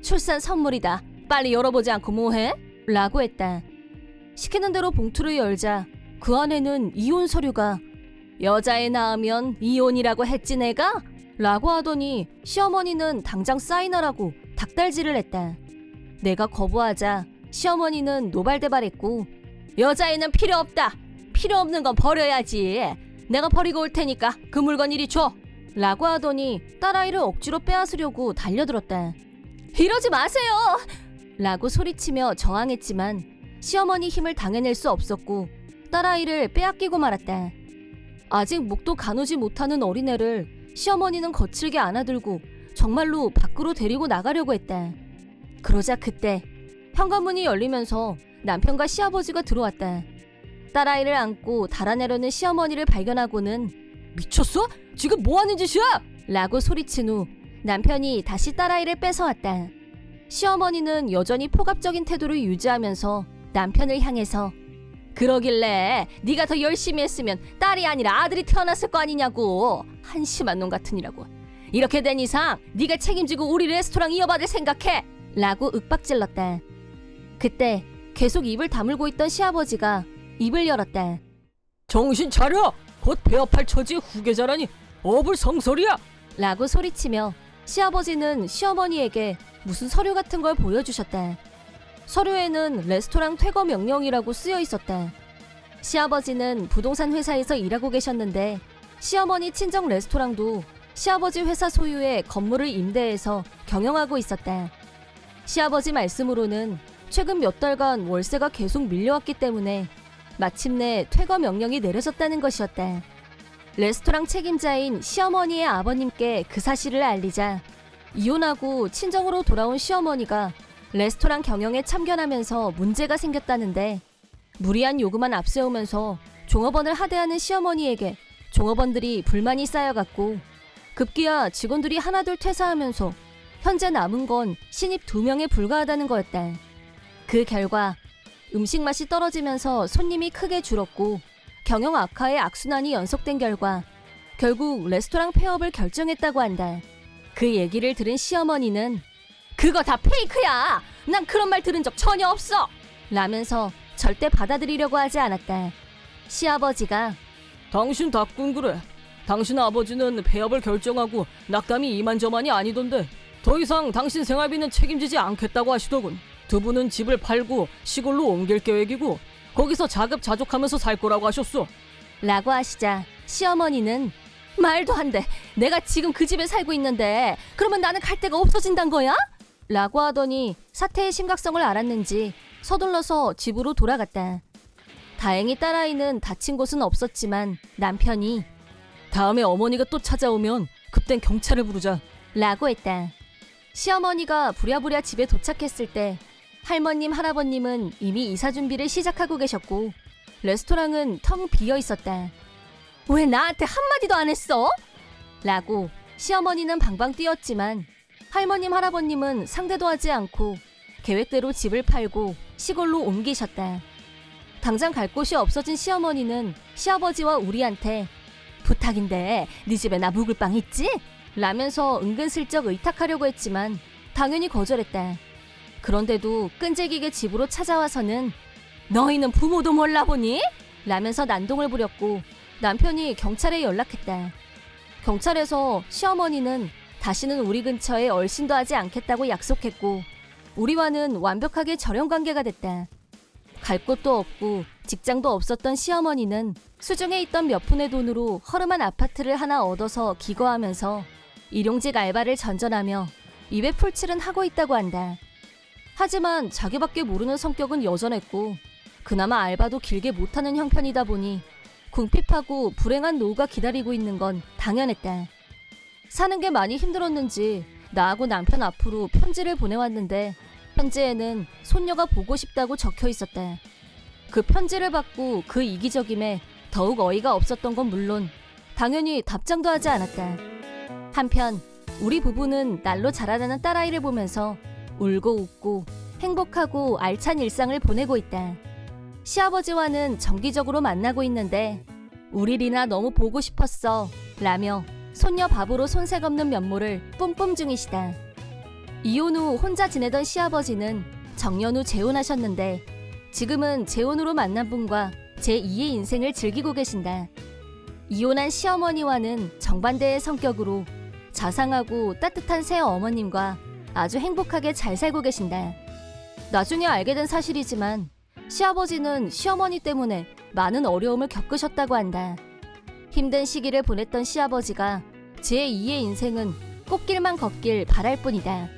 출산 선물이다. 빨리 열어보지 않고 뭐해? 라고 했다. 시키는 대로 봉투를 열자 그 안에는 이혼 서류가 여자애 낳으면 이혼이라고 했지 내가? 라고 하더니 시어머니는 당장 사인하라고 닥달질을 했다. 내가 거부하자 시어머니는 노발대발했고 여자애는 필요 없다. 필요 없는 건 버려야지. 내가 버리고 올 테니까 그 물건 이리 줘. 라고 하더니 딸아이를 억지로 빼앗으려고 달려들었다. 이러지 마세요! 라고 소리치며 저항했지만 시어머니 힘을 당해낼 수 없었고 딸아이를 빼앗기고 말았다. 아직 목도 가누지 못하는 어린애를 시어머니는 거칠게 안아들고 정말로 밖으로 데리고 나가려고 했다. 그러자 그때 현관문이 열리면서 남편과 시아버지가 들어왔다. 딸아이를 안고 달아내려는 시어머니를 발견하고는 미쳤어? 지금 뭐하는 짓이야? 라고 소리친 후 남편이 다시 딸아이를 뺏어왔다. 시어머니는 여전히 포갑적인 태도를 유지하면서 남편을 향해서 그러길래 네가 더 열심히 했으면 딸이 아니라 아들이 태어났을 거 아니냐고. 한심한 놈 같으니라고. 이렇게 된 이상 네가 책임지고 우리 레스토랑 이어받을 생각해. 라고 윽박질렀다. 그때 계속 입을 다물고 있던 시아버지가 입을 열었다. 정신 차려! 곧 배업할 처지의 후계자라니 어불성설이야! 라고 소리치며 시아버지는 시어머니에게 무슨 서류 같은 걸 보여주셨다. 서류에는 레스토랑 퇴거 명령이라고 쓰여 있었다. 시아버지는 부동산 회사에서 일하고 계셨는데 시어머니 친정 레스토랑도 시아버지 회사 소유의 건물을 임대해서 경영하고 있었다. 시아버지 말씀으로는 최근 몇 달간 월세가 계속 밀려왔기 때문에 마침내 퇴거 명령이 내려졌다는 것이었다. 레스토랑 책임자인 시어머니의 아버님께 그 사실을 알리자 이혼하고 친정으로 돌아온 시어머니가 레스토랑 경영에 참견하면서 문제가 생겼다는데 무리한 요구만 앞세우면서 종업원을 하대하는 시어머니에게 종업원들이 불만이 쌓여갔고 급기야 직원들이 하나둘 퇴사하면서 현재 남은 건 신입 2명에 불과하다는 거였다. 그 결과 음식 맛이 떨어지면서 손님이 크게 줄었고 경영 악화의 악순환이 연속된 결과 결국 레스토랑 폐업을 결정했다고 한다. 그 얘기를 들은 시어머니는 그거 다 페이크야! 난 그런 말 들은 적 전혀 없어! 라면서 절대 받아들이려고 하지 않았다. 시아버지가 당신 닭군 그래. 당신 아버지는 폐업을 결정하고 낙담이 이만저만이 아니던데 더 이상 당신 생활비는 책임지지 않겠다고 하시더군. 두 분은 집을 팔고 시골로 옮길 계획이고 거기서 자급자족하면서 살 거라고 하셨어. 라고 하시자 시어머니는 말도 안 돼. 내가 지금 그 집에 살고 있는데 그러면 나는 갈 데가 없어진단 거야? 라고 하더니 사태의 심각성을 알았는지 서둘러서 집으로 돌아갔다. 다행히 딸아이는 다친 곳은 없었지만 남편이 다음에 어머니가 또 찾아오면 그땐 경찰을 부르자 라고 했다. 시어머니가 부랴부랴 집에 도착했을 때 할머님, 할아버님은 이미 이사 준비를 시작하고 계셨고 레스토랑은 텅 비어 있었다. 왜 나한테 한마디도 안 했어? 라고 시어머니는 방방 뛰었지만 할머님, 할아버님은 상대도 하지 않고 계획대로 집을 팔고 시골로 옮기셨다. 당장 갈 곳이 없어진 시어머니는 시아버지와 우리한테 부탁인데 네 집에 나 묵을 방 있지? 라면서 은근슬쩍 의탁하려고 했지만 당연히 거절했다. 그런데도 끈질기게 집으로 찾아와서는 너희는 부모도 몰라보니? 라면서 난동을 부렸고 남편이 경찰에 연락했다. 경찰에서 시어머니는 다시는 우리 근처에 얼씬도 하지 않겠다고 약속했고 우리와는 완벽하게 절연관계가 됐다. 갈 곳도 없고 직장도 없었던 시어머니는 수중에 있던 몇 푼의 돈으로 허름한 아파트를 하나 얻어서 기거하면서 일용직 알바를 전전하며 입에 풀칠은 하고 있다고 한다. 하지만 자기밖에 모르는 성격은 여전했고 그나마 알바도 길게 못하는 형편이다 보니 궁핍하고 불행한 노후가 기다리고 있는 건 당연했다. 사는 게 많이 힘들었는지 나하고 남편 앞으로 편지를 보내왔는데 편지에는 손녀가 보고 싶다고 적혀 있었다. 그 편지를 받고 그 이기적임에 더욱 어이가 없었던 건 물론 당연히 답장도 하지 않았다. 한편 우리 부부는 날로 자라나는 딸아이를 보면서 울고 웃고 행복하고 알찬 일상을 보내고 있다. 시아버지와는 정기적으로 만나고 있는데 우리 리나 너무 보고 싶었어 라며 손녀 밥으로 손색 없는 면모를 뿜뿜 중이시다. 이혼 후 혼자 지내던 시아버지는 정년 후 재혼하셨는데 지금은 재혼으로 만난 분과 제2의 인생을 즐기고 계신다. 이혼한 시어머니와는 정반대의 성격으로 자상하고 따뜻한 새 어머님과 아주 행복하게 잘 살고 계신다. 나중에 알게 된 사실이지만 시아버지는 시어머니 때문에 많은 어려움을 겪으셨다고 한다. 힘든 시기를 보냈던 시아버지가 제2의 인생은 꽃길만 걷길 바랄 뿐이다.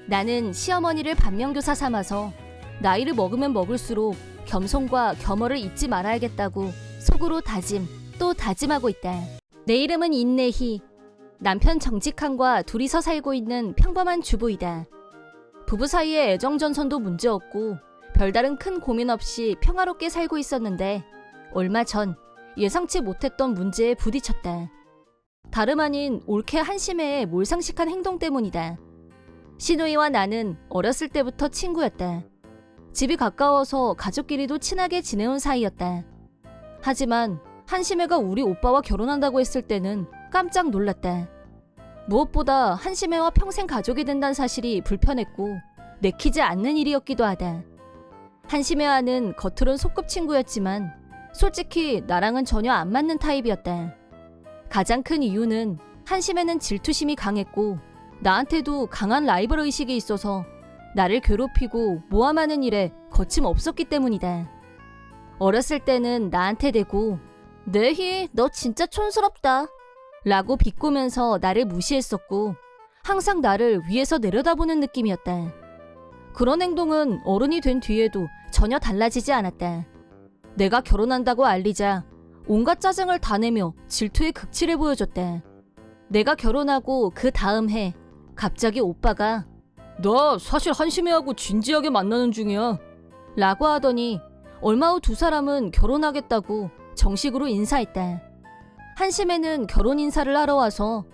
나는 시어머니를 반면교사 삼아서 나이를 먹으면 먹을수록 겸손과 겸허를 잊지 말아야겠다고 속으로 다짐 또 다짐하고 있다. 내 이름은 인내희. 남편 정직한과 둘이서 살고 있는 평범한 주부이다. 부부 사이의 애정전선도 문제없고 별다른 큰 고민 없이 평화롭게 살고 있었는데 얼마 전 예상치 못했던 문제에 부딪혔다. 다름 아닌 올케 한심해의 몰상식한 행동 때문이다. 신우이와 나는 어렸을 때부터 친구였다. 집이 가까워서 가족끼리도 친하게 지내온 사이였다. 하지만 한심해가 우리 오빠와 결혼한다고 했을 때는 깜짝 놀랐다. 무엇보다 한심해와 평생 가족이 된다는 사실이 불편했고 내키지 않는 일이었기도 하다. 한심해와는 겉으론 소꿉친구였지만 솔직히 나랑은 전혀 안 맞는 타입이었다. 가장 큰 이유는 한심해는 질투심이 강했고 나한테도 강한 라이벌 의식이 있어서 나를 괴롭히고 모함하는 일에 거침없었기 때문이다. 어렸을 때는 나한테 대고 내희 너 진짜 촌스럽다 라고 비꼬면서 나를 무시했었고 항상 나를 위에서 내려다보는 느낌이었다. 그런 행동은 어른이 된 뒤에도 전혀 달라지지 않았다. 내가 결혼한다고 알리자 온갖 짜증을 다 내며 질투의 극치를 보여줬다. 내가 결혼하고 그 다음 해 갑자기 오빠가 나 사실 한심해하고 진지하게 만나는 중이야 라고 하더니 얼마 후 두 사람은 결혼하겠다고 정식으로 인사했다. 한심해는 결혼 인사를 하러 와서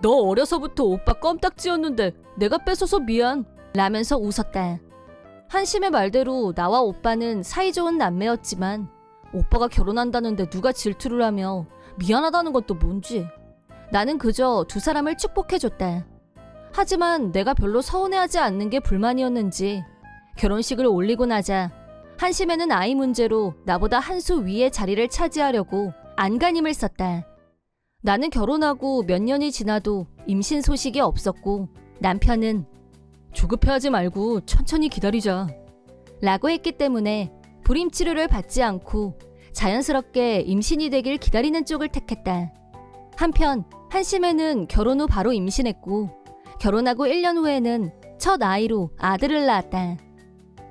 너 어려서부터 오빠 껌딱지였는데 내가 뺏어서 미안 라면서 웃었다. 한심의 말대로 나와 오빠는 사이좋은 남매였지만 오빠가 결혼한다는데 누가 질투를 하며 미안하다는 것도 뭔지 나는 그저 두 사람을 축복해줬다. 하지만 내가 별로 서운해하지 않는 게 불만이었는지 결혼식을 올리고 나자 한심해는 아이 문제로 나보다 한 수 위의 자리를 차지하려고 안간힘을 썼다. 나는 결혼하고 몇 년이 지나도 임신 소식이 없었고 남편은 조급해하지 말고 천천히 기다리자 라고 했기 때문에 불임 치료를 받지 않고 자연스럽게 임신이 되길 기다리는 쪽을 택했다. 한편 한심해는 결혼 후 바로 임신했고 결혼하고 1년 후에는 첫 아이로 아들을 낳았다.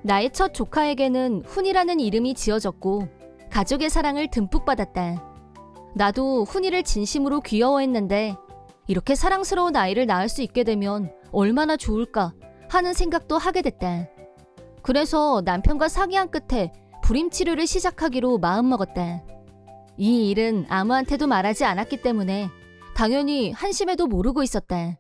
나의 첫 조카에게는 훈이라는 이름이 지어졌고 가족의 사랑을 듬뿍 받았다. 나도 훈이를 진심으로 귀여워했는데 이렇게 사랑스러운 아이를 낳을 수 있게 되면 얼마나 좋을까 하는 생각도 하게 됐다. 그래서 남편과 상의한 끝에 불임 치료를 시작하기로 마음먹었다. 이 일은 아무한테도 말하지 않았기 때문에 당연히 한심해도 모르고 있었다.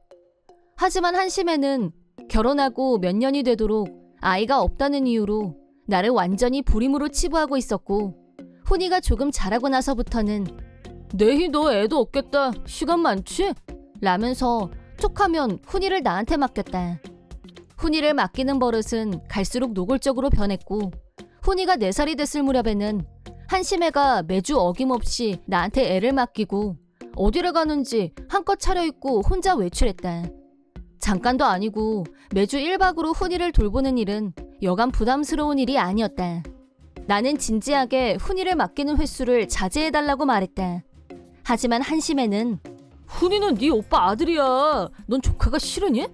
하지만 한심해는 결혼하고 몇 년이 되도록 아이가 없다는 이유로 나를 완전히 불임으로 치부하고 있었고 훈이가 조금 자라고 나서부터는 내희 너 애도 없겠다 시간 많지? 라면서 툭하면 훈이를 나한테 맡겼다. 훈이를 맡기는 버릇은 갈수록 노골적으로 변했고 훈이가 4살이 됐을 무렵에는 한심해가 매주 어김없이 나한테 애를 맡기고 어디를 가는지 한껏 차려입고 혼자 외출했다. 잠깐도 아니고 매주 1박으로 훈이를 돌보는 일은 여간 부담스러운 일이 아니었다. 나는 진지하게 훈이를 맡기는 횟수를 자제해달라고 말했다. 하지만 한심해는 훈이는 네 오빠 아들이야. 넌 조카가 싫으니?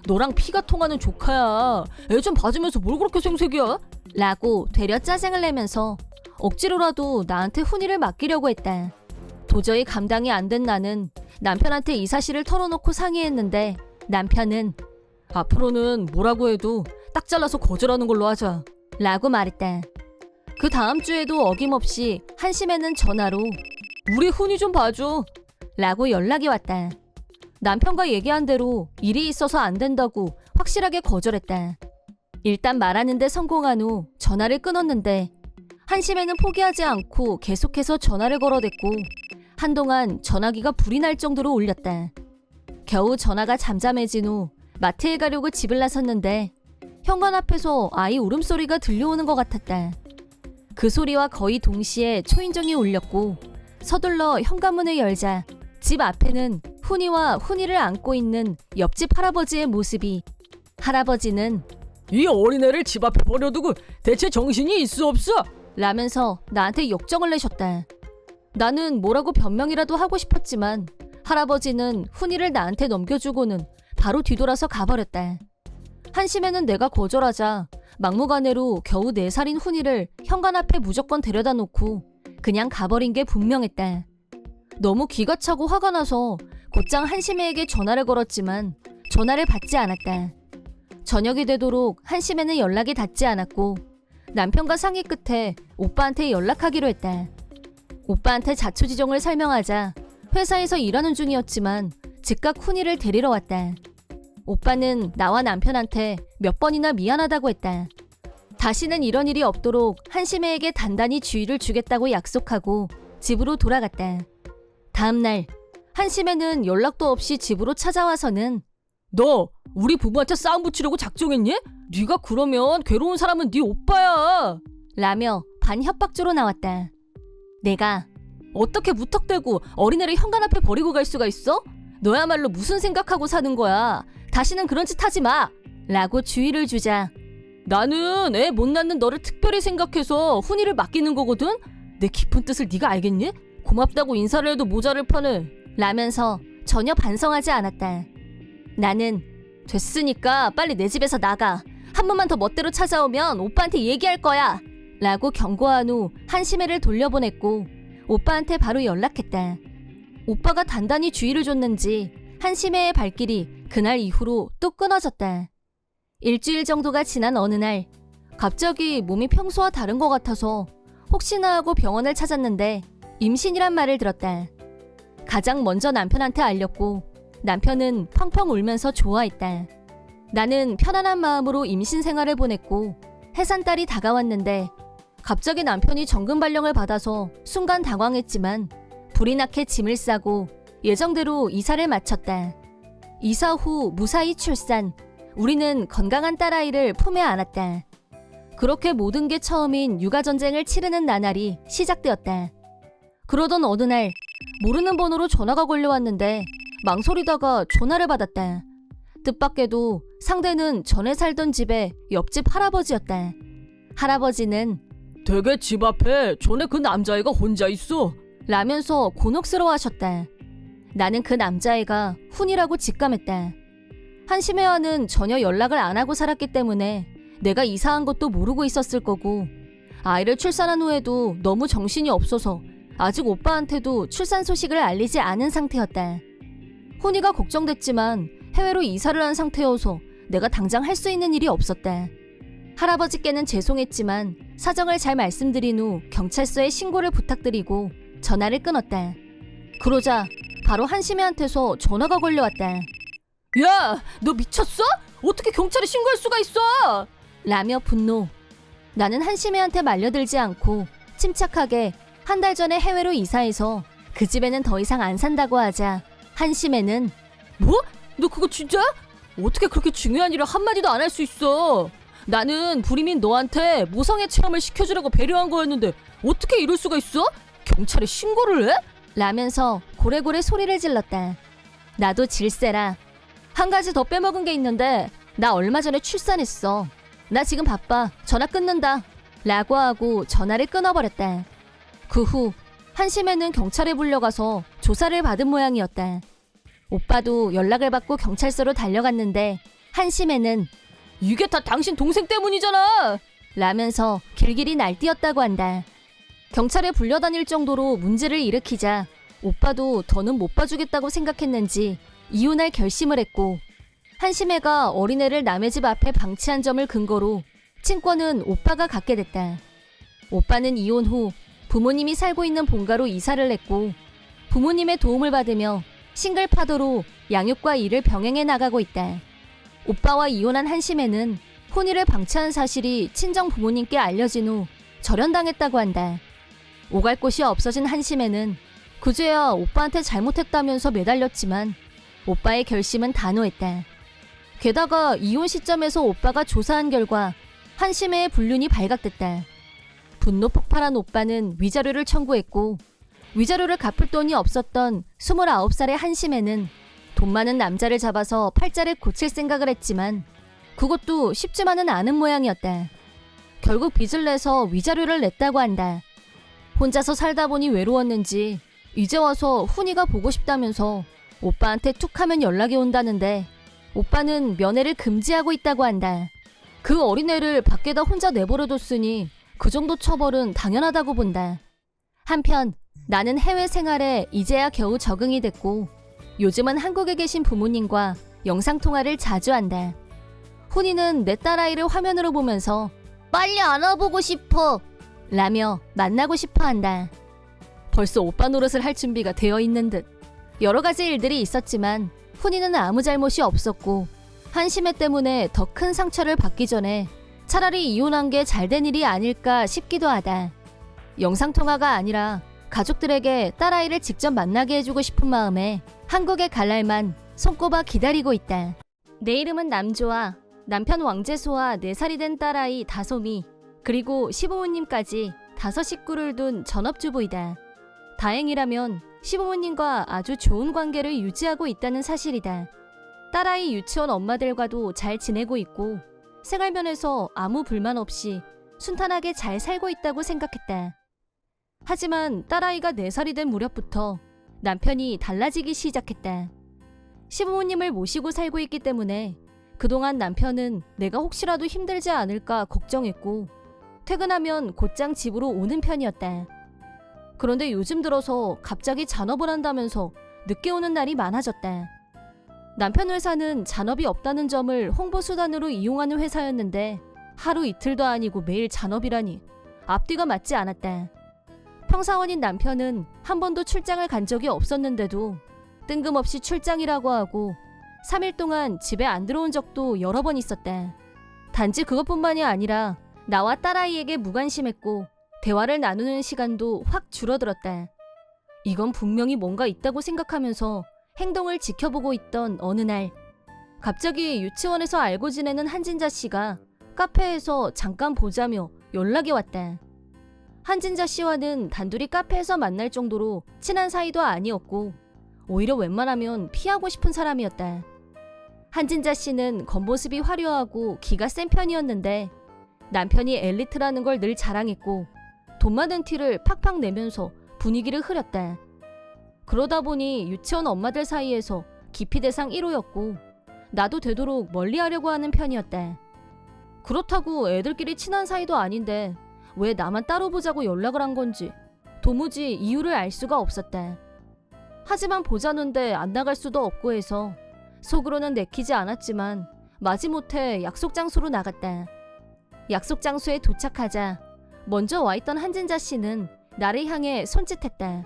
너랑 피가 통하는 조카야. 애 좀 봐주면서 뭘 그렇게 생색이야? 라고 되려 짜증을 내면서 억지로라도 나한테 훈이를 맡기려고 했다. 도저히 감당이 안 된 나는 남편한테 이 사실을 털어놓고 상의했는데 남편은 앞으로는 뭐라고 해도 딱 잘라서 거절하는 걸로 하자 라고 말했다. 그 다음 주에도 어김없이 한심해는 전화로 우리 훈이 좀 봐줘 라고 연락이 왔다. 남편과 얘기한 대로 일이 있어서 안 된다고 확실하게 거절했다. 일단 말하는데 성공한 후 전화를 끊었는데 한심해는 포기하지 않고 계속해서 전화를 걸어댔고 한동안 전화기가 불이 날 정도로 울렸다. 겨우 전화가 잠잠해진 후 마트에 가려고 집을 나섰는데 현관 앞에서 아이 울음소리가 들려오는 것 같았다. 그 소리와 거의 동시에 초인종이 울렸고 서둘러 현관문을 열자 집 앞에는 훈이와 훈이를 안고 있는 옆집 할아버지의 모습이. 할아버지는 이 어린애를 집 앞에 버려두고 대체 정신이 있어 없어? 라면서 나한테 역정을 내셨다. 나는 뭐라고 변명이라도 하고 싶었지만 할아버지는 훈이를 나한테 넘겨주고는 바로 뒤돌아서 가버렸다. 한심해는 내가 거절하자 막무가내로 겨우 4살인 훈이를 현관 앞에 무조건 데려다 놓고 그냥 가버린 게 분명했다. 너무 기가 차고 화가 나서 곧장 한심해에게 전화를 걸었지만 전화를 받지 않았다. 저녁이 되도록 한심해는 연락이 닿지 않았고 남편과 상의 끝에 오빠한테 연락하기로 했다. 오빠한테 자초지종을 설명하자 회사에서 일하는 중이었지만 즉각 훈이를 데리러 왔다. 오빠는 나와 남편한테 몇 번이나 미안하다고 했다. 다시는 이런 일이 없도록 한심해에게 단단히 주의를 주겠다고 약속하고 집으로 돌아갔다. 다음날 한심해는 연락도 없이 집으로 찾아와서는 너 우리 부부한테 싸움 붙이려고 작정했니? 네가 그러면 괴로운 사람은 네 오빠야. 라며 반협박조로 나왔다. 내가 어떻게 무턱대고 어린애를 현관 앞에 버리고 갈 수가 있어? 너야말로 무슨 생각하고 사는 거야? 다시는 그런 짓 하지 마. 라고 주의를 주자 나는 애 못 낳는 너를 특별히 생각해서 훈이를 맡기는 거거든? 내 깊은 뜻을 네가 알겠니? 고맙다고 인사를 해도 모자를 파네. 라면서 전혀 반성하지 않았다. 나는 됐으니까 빨리 내 집에서 나가. 한 번만 더 멋대로 찾아오면 오빠한테 얘기할 거야. 라고 경고한 후 한심해를 돌려보냈고 오빠한테 바로 연락했다. 오빠가 단단히 주의를 줬는지 한심해의 발길이 그날 이후로 또 끊어졌다. 일주일 정도가 지난 어느 날 갑자기 몸이 평소와 다른 것 같아서 혹시나 하고 병원을 찾았는데 임신이란 말을 들었다. 가장 먼저 남편한테 알렸고 남편은 펑펑 울면서 좋아했다. 나는 편안한 마음으로 임신 생활을 보냈고 해산달이 다가왔는데 갑자기 남편이 정금 발령을 받아서 순간 당황했지만 불이 나게 짐을 싸고 예정대로 이사를 마쳤다. 이사 후 무사히 출산, 우리는 건강한 딸아이를 품에 안았다. 그렇게 모든 게 처음인 육아전쟁을 치르는 나날이 시작되었다. 그러던 어느 날 모르는 번호로 전화가 걸려왔는데 망설이다가 전화를 받았다. 뜻밖에도 상대는 전에 살던 집의 옆집 할아버지였다. 할아버지는 되게 집 앞에 전에 그 남자애가 혼자 있어. 라면서 곤혹스러워하셨다. 나는 그 남자애가 훈이라고 직감했다. 한심해와는 전혀 연락을 안 하고 살았기 때문에 내가 이사한 것도 모르고 있었을 거고 아이를 출산한 후에도 너무 정신이 없어서 아직 오빠한테도 출산 소식을 알리지 않은 상태였다. 훈이가 걱정됐지만 해외로 이사를 한 상태여서 내가 당장 할 수 있는 일이 없었다. 할아버지께는 죄송했지만 사정을 잘 말씀드린 후 경찰서에 신고를 부탁드리고 전화를 끊었다. 그러자 바로 한심해한테서 전화가 걸려왔다. 야, 너 미쳤어? 어떻게 경찰에 신고할 수가 있어? 라며 분노. 나는 한심해한테 말려들지 않고 침착하게 한 달 전에 해외로 이사해서 그 집에는 더 이상 안 산다고 하자 한심해는 뭐? 너 그거 진짜? 어떻게 그렇게 중요한 일을 한마디도 안 할 수 있어? 나는 불임인 너한테 모성애 체험을 시켜주려고 배려한 거였는데 어떻게 이럴 수가 있어? 경찰에 신고를 해? 라면서 고래고래 소리를 질렀다. 나도 질세라. 한 가지 더 빼먹은 게 있는데 나 얼마 전에 출산했어. 나 지금 바빠. 전화 끊는다. 라고 하고 전화를 끊어버렸다. 그 후 한심해는 경찰에 불려가서 조사를 받은 모양이었다. 오빠도 연락을 받고 경찰서로 달려갔는데 한심해는 이게 다 당신 동생 때문이잖아. 라면서 길길이 날뛰었다고 한다. 경찰에 불려다닐 정도로 문제를 일으키자 오빠도 더는 못 봐주겠다고 생각했는지 이혼할 결심을 했고, 한심해가 어린애를 남의 집 앞에 방치한 점을 근거로 친권은 오빠가 갖게 됐다. 오빠는 이혼 후 부모님이 살고 있는 본가로 이사를 했고, 부모님의 도움을 받으며 싱글 파더로 양육과 일을 병행해 나가고 있다. 오빠와 이혼한 한심해는 혼인을 방치한 사실이 친정 부모님께 알려진 후 절연당했다고 한다. 오갈 곳이 없어진 한심해는 그제야 오빠한테 잘못했다면서 매달렸지만 오빠의 결심은 단호했다. 게다가 이혼 시점에서 오빠가 조사한 결과 한심해의 불륜이 발각됐다. 분노 폭발한 오빠는 위자료를 청구했고, 위자료를 갚을 돈이 없었던 29살의 한심해는 돈 많은 남자를 잡아서 팔자를 고칠 생각을 했지만 그것도 쉽지만은 않은 모양이었다. 결국 빚을 내서 위자료를 냈다고 한다. 혼자서 살다 보니 외로웠는지 이제 와서 훈이가 보고 싶다면서 오빠한테 툭 하면 연락이 온다는데 오빠는 면회를 금지하고 있다고 한다. 그 어린애를 밖에다 혼자 내버려뒀으니 그 정도 처벌은 당연하다고 본다. 한편 나는 해외 생활에 이제야 겨우 적응이 됐고 요즘은 한국에 계신 부모님과 영상통화를 자주 한다. 훈이는 내 딸아이를 화면으로 보면서 빨리 안아보고 싶어 라며 만나고 싶어 한다. 벌써 오빠 노릇을 할 준비가 되어 있는 듯. 여러 가지 일들이 있었지만 훈이는 아무 잘못이 없었고 한심해 때문에 더 큰 상처를 받기 전에 차라리 이혼한 게 잘된 일이 아닐까 싶기도 하다. 영상통화가 아니라 가족들에게 딸아이를 직접 만나게 해주고 싶은 마음에 한국에 갈 날만 손꼽아 기다리고 있다. 내 이름은 남조아. 남편 왕재수와 4살이 된 딸아이 다솜이, 그리고 시부모님까지 5 식구를 둔 전업주부이다. 다행이라면 시부모님과 아주 좋은 관계를 유지하고 있다는 사실이다. 딸아이 유치원 엄마들과도 잘 지내고 있고 생활면에서 아무 불만 없이 순탄하게 잘 살고 있다고 생각했다. 하지만 딸아이가 4살이 된 무렵부터 남편이 달라지기 시작했다. 시부모님을 모시고 살고 있기 때문에 그동안 남편은 내가 혹시라도 힘들지 않을까 걱정했고 퇴근하면 곧장 집으로 오는 편이었다. 그런데 요즘 들어서 갑자기 잔업을 한다면서 늦게 오는 날이 많아졌다. 남편 회사는 잔업이 없다는 점을 홍보수단으로 이용하는 회사였는데 하루 이틀도 아니고 매일 잔업이라니 앞뒤가 맞지 않았다. 평사원인 남편은 한 번도 출장을 간 적이 없었는데도 뜬금없이 출장이라고 하고 3일 동안 집에 안 들어온 적도 여러 번 있었다. 단지 그것뿐만이 아니라 나와 딸아이에게 무관심했고 대화를 나누는 시간도 확 줄어들었다. 이건 분명히 뭔가 있다고 생각하면서 행동을 지켜보고 있던 어느 날 갑자기 유치원에서 알고 지내는 한진자 씨가 카페에서 잠깐 보자며 연락이 왔다. 한진자 씨와는 단둘이 카페에서 만날 정도로 친한 사이도 아니었고 오히려 웬만하면 피하고 싶은 사람이었다. 한진자 씨는 겉모습이 화려하고 기가 센 편이었는데 남편이 엘리트라는 걸 늘 자랑했고 돈 많은 티를 팍팍 내면서 분위기를 흐렸다. 그러다 보니 유치원 엄마들 사이에서 기피 대상 1호였고 나도 되도록 멀리하려고 하는 편이었다. 그렇다고 애들끼리 친한 사이도 아닌데 왜 나만 따로 보자고 연락을 한 건지 도무지 이유를 알 수가 없었다. 하지만 보자는데 안 나갈 수도 없고 해서 속으로는 내키지 않았지만 마지못해 약속 장소로 나갔다. 약속 장소에 도착하자 먼저 와있던 한진자 씨는 나를 향해 손짓했다.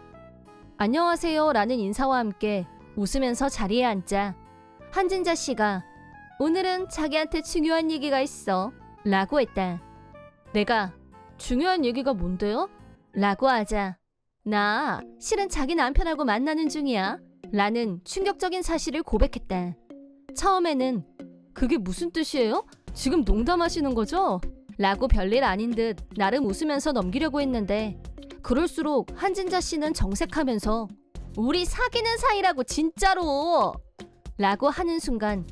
안녕하세요 라는 인사와 함께 웃으면서 자리에 앉자 한진자 씨가 오늘은 자기한테 중요한 얘기가 있어 라고 했다. 내가 중요한 얘기가 뭔데요? 라고 하자 나 실은 자기 남편하고 만나는 중이야 라는 충격적인 사실을 고백했다. 처음에는 그게 무슨 뜻이에요? 지금 농담하시는 거죠? 라고 별일 아닌 듯 나름 웃으면서 넘기려고 했는데 그럴수록 한진자 씨는 정색하면서 우리 사귀는 사이라고 진짜로! 라고 하는 순간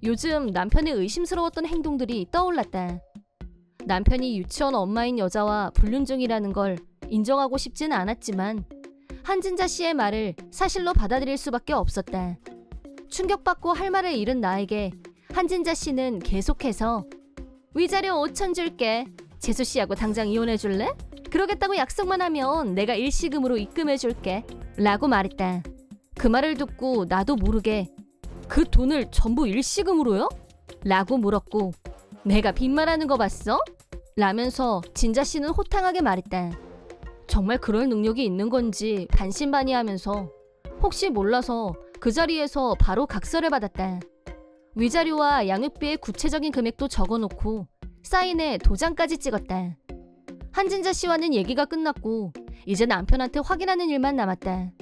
요즘 남편의 의심스러웠던 행동들이 떠올랐다. 남편이 유치원 엄마인 여자와 불륜 중이라는 걸 인정하고 싶진 않았지만 한진자 씨의 말을 사실로 받아들일 수밖에 없었다. 충격받고 할 말을 잃은 나에게 한진자 씨는 계속해서 위자료 5천 줄게. 재수 씨하고 당장 이혼해 줄래? 그러겠다고 약속만 하면 내가 일시금으로 입금해 줄게. 라고 말했다. 그 말을 듣고 나도 모르게 그 돈을 전부 일시금으로요? 라고 물었고 내가 빈말하는 거 봤어? 라면서 진자 씨는 호탕하게 말했다. 정말 그럴 능력이 있는 건지 반신반의하면서 혹시 몰라서 그 자리에서 바로 각서를 받았다. 위자료와 양육비의 구체적인 금액도 적어놓고 사인에 도장까지 찍었다. 한진자 씨와는 얘기가 끝났고 이제 남편한테 확인하는 일만 남았다.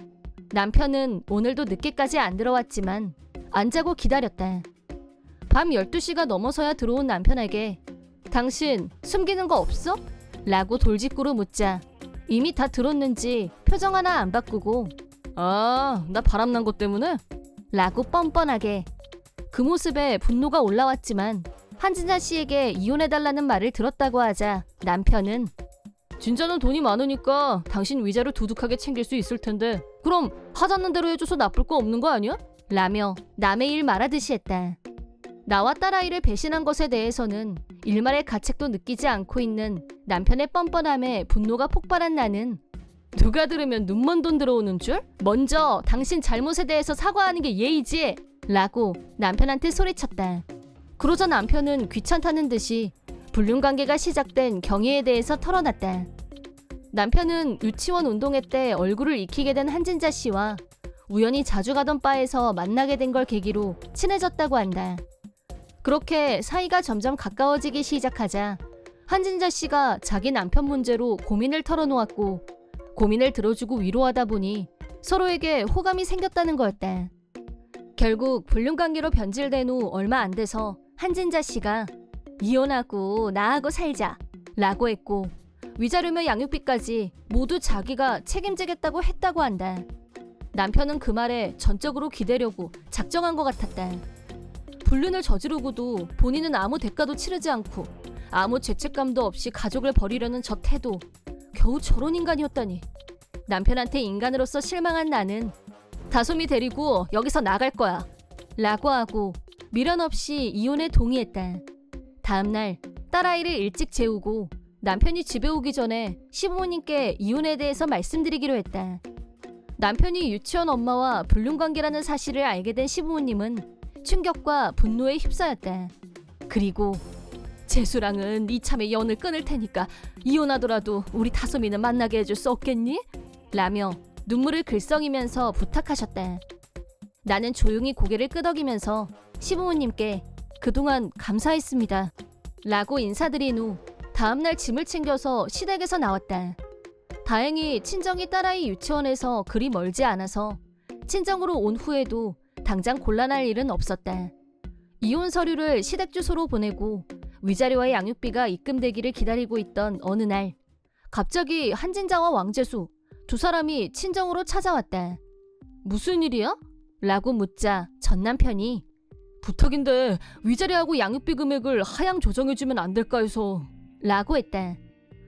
남편은 오늘도 늦게까지 안 들어왔지만 안 자고 기다렸다. 밤 12시가 넘어서야 들어온 남편에게 당신 숨기는 거 없어? 라고 돌직구로 묻자 이미 다 들었는지 표정 하나 안 바꾸고 아, 나 바람난 것 때문에? 라고 뻔뻔하게. 그 모습에 분노가 올라왔지만 한진자 씨에게 이혼해달라는 말을 들었다고 하자 남편은 진짜는 돈이 많으니까 당신 위자료 두둑하게 챙길 수 있을 텐데 그럼 하자는 대로 해줘서 나쁠 거 없는 거 아니야? 라며 남의 일 말하듯이 했다. 나와 딸아이를 배신한 것에 대해서는 일말의 가책도 느끼지 않고 있는 남편의 뻔뻔함에 분노가 폭발한 나는 누가 들으면 눈먼 돈 들어오는 줄? 먼저 당신 잘못에 대해서 사과하는 게 예의지! 라고 남편한테 소리쳤다. 그러자 남편은 귀찮다는 듯이 불륜관계가 시작된 경위에 대해서 털어놨다. 남편은 유치원 운동회 때 얼굴을 익히게 된 한진자 씨와 우연히 자주 가던 바에서 만나게 된 걸 계기로 친해졌다고 한다. 그렇게 사이가 점점 가까워지기 시작하자 한진자 씨가 자기 남편 문제로 고민을 털어놓았고 고민을 들어주고 위로하다 보니 서로에게 호감이 생겼다는 거였다. 결국 불륜관계로 변질된 후 얼마 안 돼서 한진자 씨가 이혼하고 나하고 살자 라고 했고 위자료며 양육비까지 모두 자기가 책임지겠다고 했다고 한다. 남편은 그 말에 전적으로 기대려고 작정한 것 같았다. 불륜을 저지르고도 본인은 아무 대가도 치르지 않고 아무 죄책감도 없이 가족을 버리려는 저 태도, 겨우 저런 인간이었다니. 남편한테 인간으로서 실망한 나는 다솜이 데리고 여기서 나갈 거야 라고 하고 미련 없이 이혼에 동의했다. 다음날 딸아이를 일찍 재우고 남편이 집에 오기 전에 시부모님께 이혼에 대해서 말씀드리기로 했다. 남편이 유치원 엄마와 불륜관계라는 사실을 알게 된 시부모님은 충격과 분노에 휩싸였다. 그리고 재수랑은 이참에 연을 끊을 테니까 이혼하더라도 우리 다솜이는 만나게 해줄 수 없겠니? 라며 눈물을 글썽이면서 부탁하셨다. 나는 조용히 고개를 끄덕이면서 시부모님께 그동안 감사했습니다 라고 인사드린 후 다음날 짐을 챙겨서 시댁에서 나왔다. 다행히 친정이 딸아이 유치원에서 그리 멀지 않아서 친정으로 온 후에도 당장 곤란할 일은 없었다. 이혼 서류를 시댁 주소로 보내고 위자료와 양육비가 입금되기를 기다리고 있던 어느 날 갑자기 한진자와 왕재수 두 사람이 친정으로 찾아왔다. 무슨 일이야? 라고 묻자 전 남편이 부탁인데 위자료하고 양육비 금액을 하향 조정해주면 안 될까 해서 라고 했다.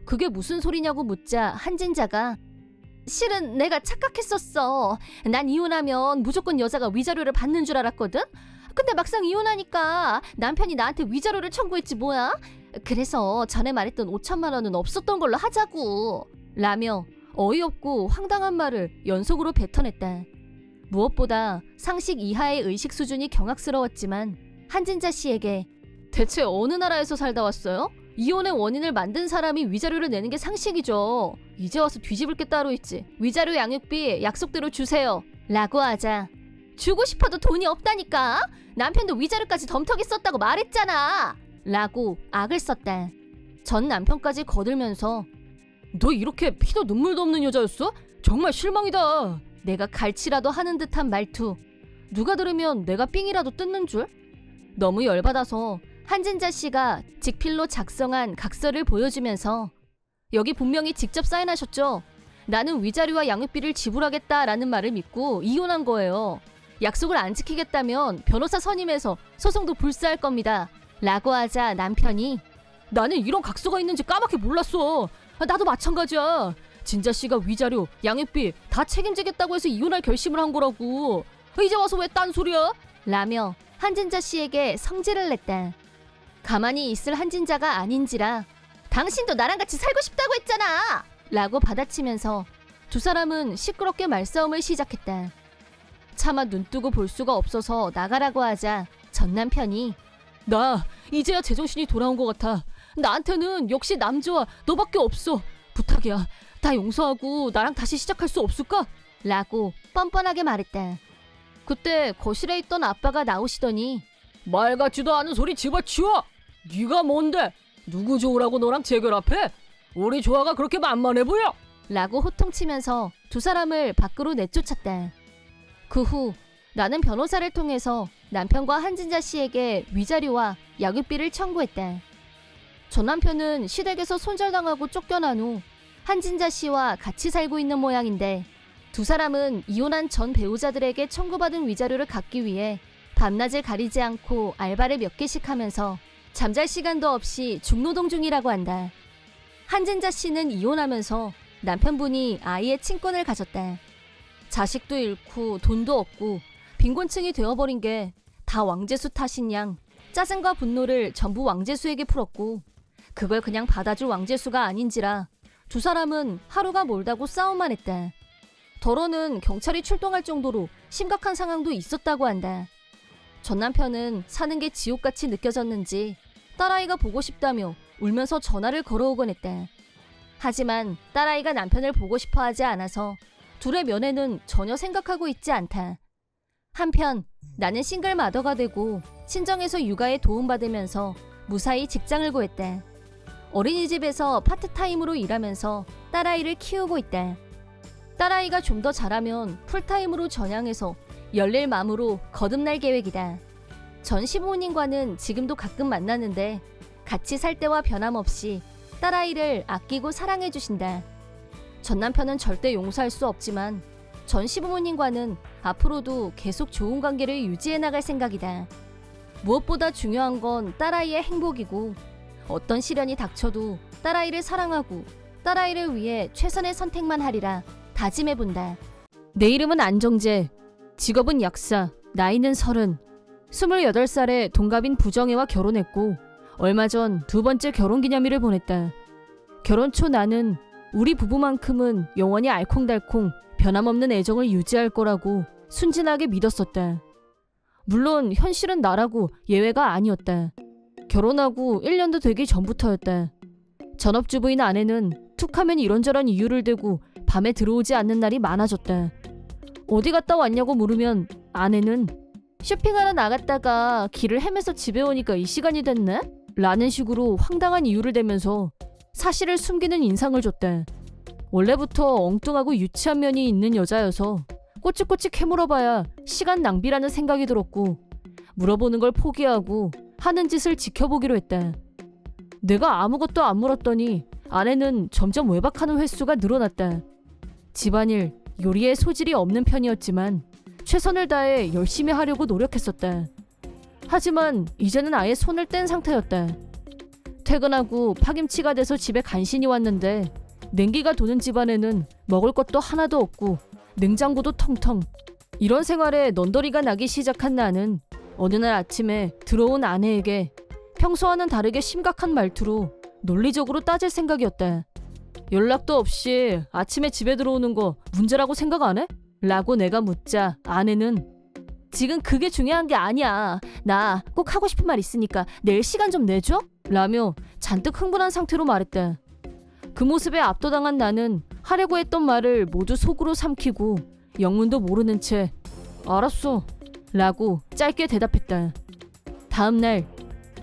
그게 무슨 소리냐고 묻자 한진자가 실은 내가 착각했었어. 난 이혼하면 무조건 여자가 위자료를 받는 줄 알았거든. 근데 막상 이혼하니까 남편이 나한테 위자료를 청구했지 뭐야. 그래서 전에 말했던 5천만 원은 없었던 걸로 하자고 라며 어이없고 황당한 말을 연속으로 뱉어냈다. 무엇보다 상식 이하의 의식 수준이 경악스러웠지만 한진자 씨에게 대체 어느 나라에서 살다 왔어요? 이혼의 원인을 만든 사람이 위자료를 내는 게 상식이죠. 이제 와서 뒤집을 게 따로 있지. 위자료 양육비 약속대로 주세요 라고 하자 주고 싶어도 돈이 없다니까. 남편도 위자료까지 덤터기 썼다고 말했잖아 라고 악을 썼다. 전 남편까지 거들면서 너 이렇게 피도 눈물도 없는 여자였어? 정말 실망이다. 내가 갈치라도 하는 듯한 말투. 누가 들으면 내가 삥이라도 뜯는 줄? 너무 열받아서 한진자 씨가 직필로 작성한 각서를 보여주면서 여기 분명히 직접 사인하셨죠? 나는 위자료와 양육비를 지불하겠다라는 말을 믿고 이혼한 거예요. 약속을 안 지키겠다면 변호사 선임해서 소송도 불사할 겁니다. 라고 하자 남편이 나는 이런 각서가 있는지 까맣게 몰랐어. 나도 마찬가지야. 진자 씨가 위자료, 양육비 다 책임지겠다고 해서 이혼할 결심을 한 거라고. 이제 와서 왜 딴소리야? 라며 한진자 씨에게 성질을 냈다. 가만히 있을 한진자가 아닌지라 당신도 나랑 같이 살고 싶다고 했잖아! 라고 받아치면서 두 사람은 시끄럽게 말싸움을 시작했다. 차마 눈뜨고 볼 수가 없어서 나가라고 하자 전 남편이 나 이제야 제정신이 돌아온 것 같아. 나한테는 역시 남자와 너밖에 없어. 부탁이야. 다 용서하고 나랑 다시 시작할 수 없을까? 라고 뻔뻔하게 말했다. 그때 거실에 있던 아빠가 나오시더니 말 같지도 않은 소리 집어치워. 네가 뭔데? 누구 좋으라고 너랑 재결합해? 우리 조화가 그렇게 만만해 보여? 라고 호통치면서 두 사람을 밖으로 내쫓았다. 그 후 나는 변호사를 통해서 남편과 한진자 씨에게 위자료와 양육비를 청구했다. 전 남편은 시댁에서 손절당하고 쫓겨난 후 한진자 씨와 같이 살고 있는 모양인데 두 사람은 이혼한 전 배우자들에게 청구받은 위자료를 갚기 위해 밤낮을 가리지 않고 알바를 몇 개씩 하면서 잠잘 시간도 없이 중노동 중이라고 한다. 한진자 씨는 이혼하면서 남편분이 아이의 친권을 가졌다. 자식도 잃고 돈도 없고 빈곤층이 되어버린 게 다 왕재수 탓인 양 짜증과 분노를 전부 왕재수에게 풀었고 그걸 그냥 받아줄 왕재수가 아닌지라 두 사람은 하루가 멀다고 싸움만 했다. 더러는 경찰이 출동할 정도로 심각한 상황도 있었다고 한다. 전 남편은 사는 게 지옥같이 느껴졌는지 딸아이가 보고 싶다며 울면서 전화를 걸어오곤 했다. 하지만 딸아이가 남편을 보고 싶어 하지 않아서 둘의 면회는 전혀 생각하고 있지 않다. 한편 나는 싱글 마더가 되고 친정에서 육아에 도움받으면서 무사히 직장을 구했다. 어린이집에서 파트타임으로 일하면서 딸아이를 키우고 있다. 딸아이가 좀 더 자라면 풀타임으로 전향해서 열릴 마음으로 거듭날 계획이다. 전 시부모님과는 지금도 가끔 만나는데 같이 살 때와 변함없이 딸아이를 아끼고 사랑해 주신다. 전 남편은 절대 용서할 수 없지만 전 시부모님과는 앞으로도 계속 좋은 관계를 유지해 나갈 생각이다. 무엇보다 중요한 건 딸아이의 행복이고 어떤 시련이 닥쳐도 딸아이를 사랑하고 딸아이를 위해 최선의 선택만 하리라 다짐해본다. 내 이름은 안정재, 직업은 약사, 나이는 30, 28살에 동갑인 부정혜와 결혼했고 얼마 전 두 번째 결혼기념일을 보냈다. 결혼 초 나는 우리 부부만큼은 영원히 알콩달콩 변함없는 애정을 유지할 거라고 순진하게 믿었었다. 물론 현실은 나라고 예외가 아니었다. 결혼하고 1년도 되기 전부터였다. 전업주부인 아내는 툭하면 이런저런 이유를 대고 밤에 들어오지 않는 날이 많아졌다. 어디 갔다 왔냐고 물으면 아내는 쇼핑하러 나갔다가 길을 헤매서 집에 오니까 이 시간이 됐네? 라는 식으로 황당한 이유를 대면서 사실을 숨기는 인상을 줬다. 원래부터 엉뚱하고 유치한 면이 있는 여자여서 꼬치꼬치 캐물어봐야 시간 낭비라는 생각이 들었고 물어보는 걸 포기하고 하는 짓을 지켜보기로 했다. 내가 아무것도 안 물었더니 아내는 점점 외박하는 횟수가 늘어났다. 집안일, 요리에 소질이 없는 편이었지만 최선을 다해 열심히 하려고 노력했었다. 하지만 이제는 아예 손을 뗀 상태였다. 퇴근하고 파김치가 돼서 집에 간신히 왔는데 냉기가 도는 집안에는 먹을 것도 하나도 없고 냉장고도 텅텅. 이런 생활에 넌더리가 나기 시작한 나는 어느 날 아침에 들어온 아내에게 평소와는 다르게 심각한 말투로 논리적으로 따질 생각이었다. 연락도 없이 아침에 집에 들어오는 거 문제라고 생각 안 해? 라고 내가 묻자 아내는 지금 그게 중요한 게 아니야. 나 꼭 하고 싶은 말 있으니까 내일 시간 좀 내줘? 라며 잔뜩 흥분한 상태로 말했다. 그 모습에 압도당한 나는 하려고 했던 말을 모두 속으로 삼키고 영문도 모르는 채 알았어 라고 짧게 대답했다. 다음날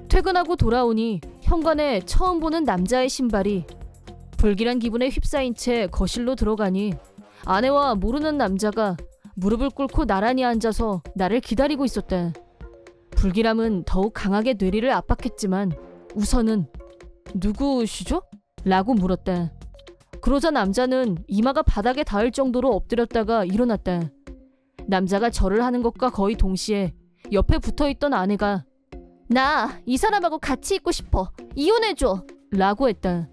퇴근하고 돌아오니 현관에 처음 보는 남자의 신발이 불길한 기분에 휩싸인 채 거실로 들어가니 아내와 모르는 남자가 무릎을 꿇고 나란히 앉아서 나를 기다리고 있었다. 불길함은 더욱 강하게 뇌리를 압박했지만 우선은 누구시죠? 라고 물었다. 그러자 남자는 이마가 바닥에 닿을 정도로 엎드렸다가 일어났다. 남자가 절을 하는 것과 거의 동시에 옆에 붙어있던 아내가 나 이 사람하고 같이 있고 싶어. 이혼해줘. 라고 했다.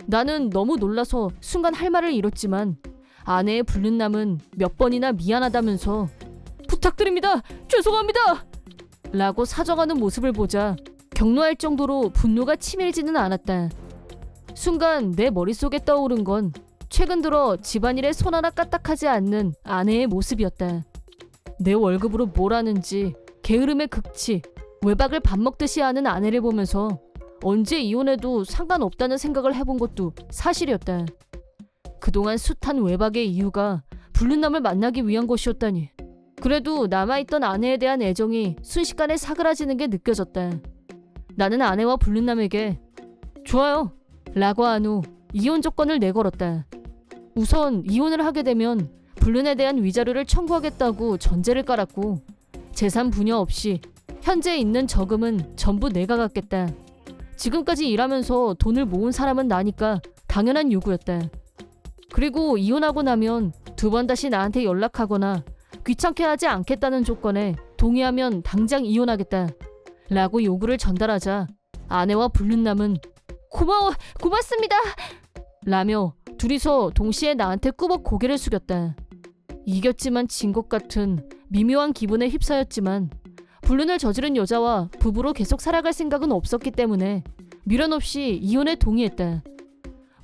나는 너무 놀라서 순간 할 말을 잃었지만 아내의 불륜남은 몇 번이나 미안하다면서 부탁드립니다. 죄송합니다. 라고 사정하는 모습을 보자 격노할 정도로 분노가 치밀지는 않았다. 순간 내 머릿속에 떠오른 건 최근 들어 집안일에 손 하나 까딱하지 않는 아내의 모습이었다. 내 월급으로 뭘 하는지 게으름의 극치, 외박을 밥 먹듯이 하는 아내를 보면서 언제 이혼해도 상관없다는 생각을 해본 것도 사실이었다. 그동안 숱한 외박의 이유가 불륜남을 만나기 위한 것이었다니. 그래도 남아있던 아내에 대한 애정이 순식간에 사그라지는 게 느껴졌다. 나는 아내와 불륜남에게 좋아요 라고 한 후 이혼 조건을 내걸었다. 우선 이혼을 하게 되면 불륜에 대한 위자료를 청구하겠다고 전제를 깔았고 재산 분여 없이 현재 있는 저금은 전부 내가 갖겠다. 지금까지 일하면서 돈을 모은 사람은 나니까 당연한 요구였다. 그리고 이혼하고 나면 2번 다시 나한테 연락하거나 귀찮게 하지 않겠다는 조건에 동의하면 당장 이혼하겠다 라고 요구를 전달하자 아내와 불륜남은 고맙습니다 라며 둘이서 동시에 나한테 꾸벅 고개를 숙였다. 이겼지만 진 것 같은 미묘한 기분에 휩싸였지만 불륜을 저지른 여자와 부부로 계속 살아갈 생각은 없었기 때문에 미련 없이 이혼에 동의했다.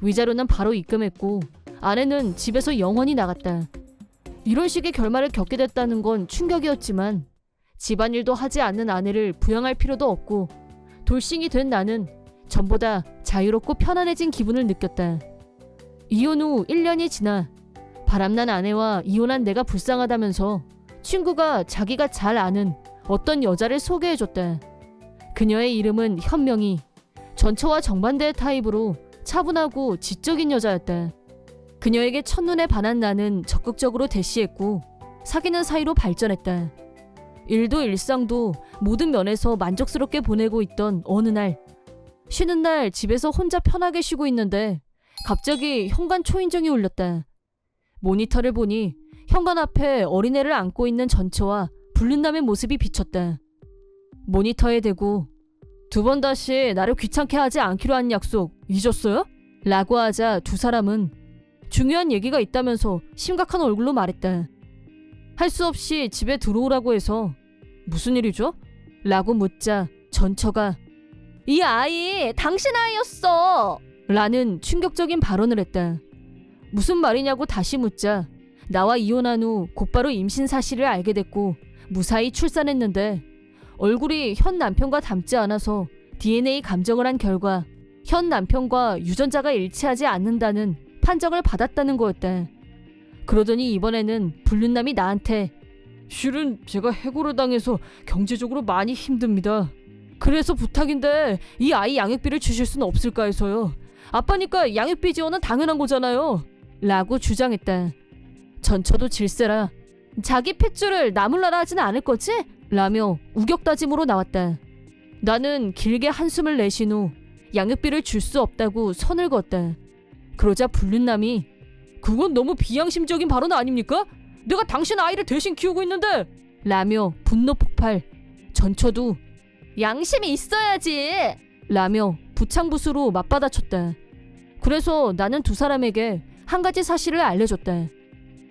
위자료는 바로 입금했고 아내는 집에서 영원히 나갔다. 이런 식의 결말을 겪게 됐다는 건 충격이었지만 집안일도 하지 않는 아내를 부양할 필요도 없고 돌싱이 된 나는 전보다 자유롭고 편안해진 기분을 느꼈다. 이혼 후 1년이 지나 바람난 아내와 이혼한 내가 불쌍하다면서 친구가 자기가 잘 아는 어떤 여자를 소개해줬다. 그녀의 이름은 현명이 전처와 정반대의 타입으로 차분하고 지적인 여자였다. 그녀에게 첫눈에 반한 나는 적극적으로 대시했고 사귀는 사이로 발전했다. 일도 일상도 모든 면에서 만족스럽게 보내고 있던 어느 날 쉬는 날 집에서 혼자 편하게 쉬고 있는데 갑자기 현관 초인종이 울렸다. 모니터를 보니 현관 앞에 어린애를 안고 있는 전처와 불륜남의 모습이 비쳤다. 모니터에 대고 2번 다시 나를 귀찮게 하지 않기로 한 약속 잊었어요? 라고 하자 두 사람은 중요한 얘기가 있다면서 심각한 얼굴로 말했다. 할 수 없이 집에 들어오라고 해서 무슨 일이죠? 라고 묻자 전처가 이 아이 당신 아이였어. 라는 충격적인 발언을 했다. 무슨 말이냐고 다시 묻자 나와 이혼한 후 곧바로 임신 사실을 알게 됐고 무사히 출산했는데 얼굴이 현 남편과 닮지 않아서 DNA 감정을 한 결과 현 남편과 유전자가 일치하지 않는다는 판정을 받았다는 거였다. 그러더니 이번에는 불륜남이 나한테 실은 제가 해고를 당해서 경제적으로 많이 힘듭니다. 그래서 부탁인데 이 아이 양육비를 주실 수는 없을까 해서요. 아빠니까 양육비 지원은 당연한 거잖아요. 라고 주장했다. 전처도 질세라 자기 핏줄을 나몰라라 하진 않을 거지? 라며 우격다짐으로 나왔다. 나는 길게 한숨을 내쉰 후 양육비를 줄 수 없다고 선을 그었다. 그러자 불륜남이 그건 너무 비양심적인 발언 아닙니까? 내가 당신 아이를 대신 키우고 있는데! 라며 분노 폭발. 전처도 양심이 있어야지. 라며 부창부수로 맞받아쳤다. 그래서 나는 두 사람에게 한 가지 사실을 알려줬다.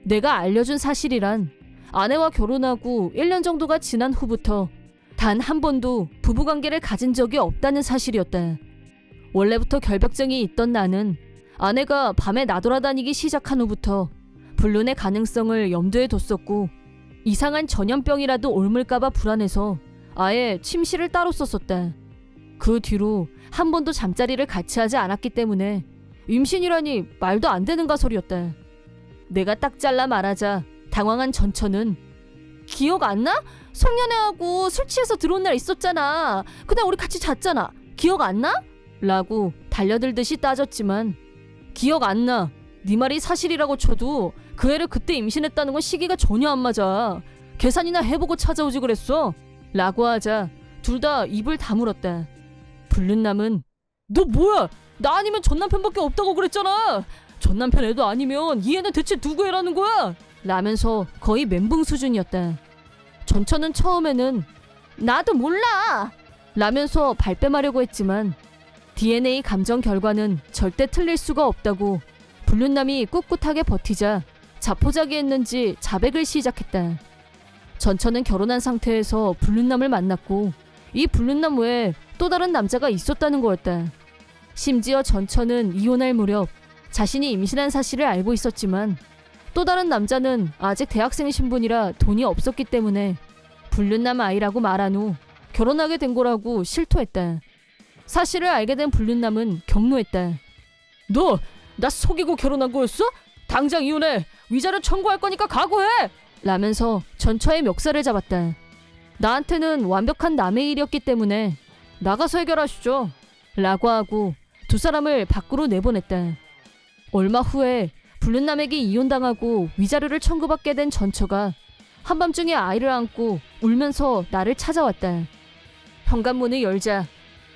내가 알려준 사실이란 아내와 결혼하고 1년 정도가 지난 후부터 단 한 번도 부부관계를 가진 적이 없다는 사실이었다. 원래부터 결벽증이 있던 나는 아내가 밤에 나돌아다니기 시작한 후부터 불륜의 가능성을 염두에 뒀었고 이상한 전염병이라도 옮을까봐 불안해서 아예 침실을 따로 썼었다. 그 뒤로 한 번도 잠자리를 같이 하지 않았기 때문에 임신이라니 말도 안 되는 가설이었다. 내가 딱 잘라 말하자 당황한 전처는 기억 안 나? 송년회하고 술 취해서 들어온 날 있었잖아. 그날 우리 같이 잤잖아. 기억 안 나? 라고 달려들듯이 따졌지만 기억 안 나. 네 말이 사실이라고 쳐도 그 애를 그때 임신했다는 건 시기가 전혀 안 맞아. 계산이나 해보고 찾아오지 그랬어. 라고 하자 둘 다 입을 다물었다. 불륜남은 너 뭐야? 나 아니면 전남편밖에 없다고 그랬잖아. 전남편 애도 아니면 이 애는 대체 누구 애라는 거야? 라면서 거의 멘붕 수준이었다. 전처는 처음에는 나도 몰라. 라면서 발뺌하려고 했지만 DNA 감정 결과는 절대 틀릴 수가 없다고 불륜남이 꿋꿋하게 버티자 자포자기했는지 자백을 시작했다. 전처는 결혼한 상태에서 불륜남을 만났고 이 불륜남 외에 또 다른 남자가 있었다는 거였다. 심지어 전처는 이혼할 무렵 자신이 임신한 사실을 알고 있었지만 또 다른 남자는 아직 대학생 신분이라 돈이 없었기 때문에 불륜남 아이라고 말한 후 결혼하게 된 거라고 실토했다. 사실을 알게 된 불륜남은 격노했다. 너 나 속이고 결혼한 거였어? 당장 이혼해. 위자료 청구할 거니까 각오해. 라면서 전처의 멱살을 잡았다. 나한테는 완벽한 남의 일이었기 때문에 나가서 해결하시죠. 라고 하고 두 사람을 밖으로 내보냈다. 얼마 후에 불륜남에게 이혼당하고 위자료를 청구받게 된 전처가 한밤중에 아이를 안고 울면서 나를 찾아왔다. 현관문을 열자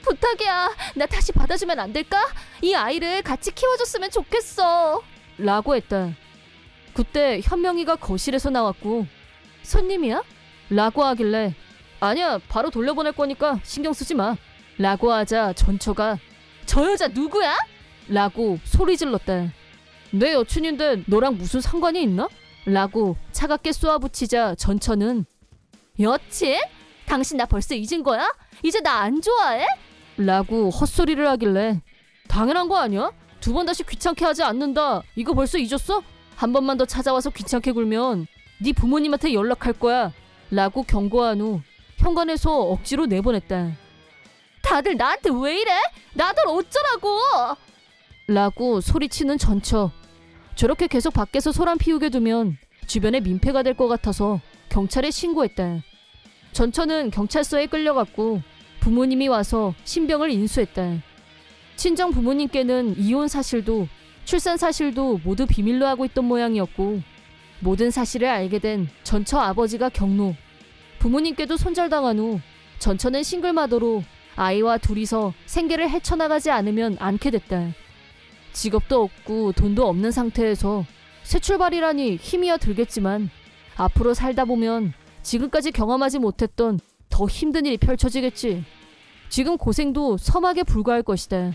부탁이야. 나 다시 받아주면 안 될까? 이 아이를 같이 키워줬으면 좋겠어. 라고 했다. 그때 현명이가 거실에서 나왔고 손님이야? 라고 하길래 아니야 바로 돌려보낼 거니까 신경 쓰지 마 라고 하자 전처가 저 여자 누구야? 라고 소리 질렀다. 내 여친인데 너랑 무슨 상관이 있나? 라고 차갑게 쏘아붙이자 전처는 여친? 당신 나 벌써 잊은 거야? 이제 나 안 좋아해? 라고 헛소리를 하길래 당연한 거 아니야? 두 번 다시 귀찮게 하지 않는다. 이거 벌써 잊었어? 한 번만 더 찾아와서 귀찮게 굴면 네 부모님한테 연락할 거야. 라고 경고한 후 현관에서 억지로 내보냈다. 다들 나한테 왜 이래? 나들 어쩌라고? 라고 소리치는 전처. 저렇게 계속 밖에서 소란 피우게 두면 주변에 민폐가 될 것 같아서 경찰에 신고했다. 전처는 경찰서에 끌려갔고 부모님이 와서 신병을 인수했다. 친정 부모님께는 이혼 사실도 출산 사실도 모두 비밀로 하고 있던 모양이었고 모든 사실을 알게 된 전처 아버지가 경로. 부모님께도 손절당한 후 전처는 싱글마더로 아이와 둘이서 생계를 헤쳐나가지 않으면 않게 됐다. 직업도 없고 돈도 없는 상태에서 새 출발이라니 힘이야 들겠지만 앞으로 살다 보면 지금까지 경험하지 못했던 더 힘든 일이 펼쳐지겠지. 지금 고생도 서막에 불과할 것이다.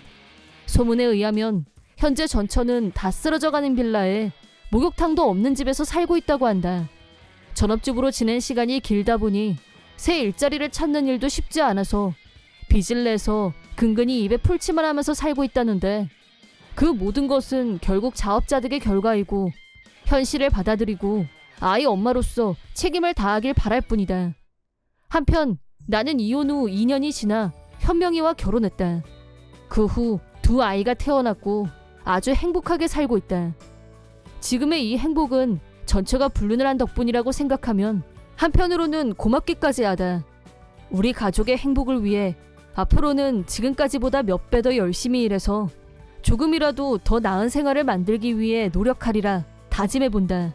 소문에 의하면 현재 전처는 다 쓰러져가는 빌라에 목욕탕도 없는 집에서 살고 있다고 한다. 전업주부로 지낸 시간이 길다 보니 새 일자리를 찾는 일도 쉽지 않아서 빚을 내서 근근히 입에 풀칠만 하면서 살고 있다는데 그 모든 것은 결국 자업자득의 결과이고 현실을 받아들이고 아이 엄마로서 책임을 다하길 바랄 뿐이다. 한편 나는 이혼 후 2년이 지나 현명이와 결혼했다. 그 후 두 아이가 태어났고 아주 행복하게 살고 있다. 지금의 이 행복은 전처가 불륜을 한 덕분이라고 생각하면 한편으로는 고맙기까지 하다. 우리 가족의 행복을 위해 앞으로는 지금까지보다 몇 배 더 열심히 일해서 조금이라도 더 나은 생활을 만들기 위해 노력하리라 다짐해본다.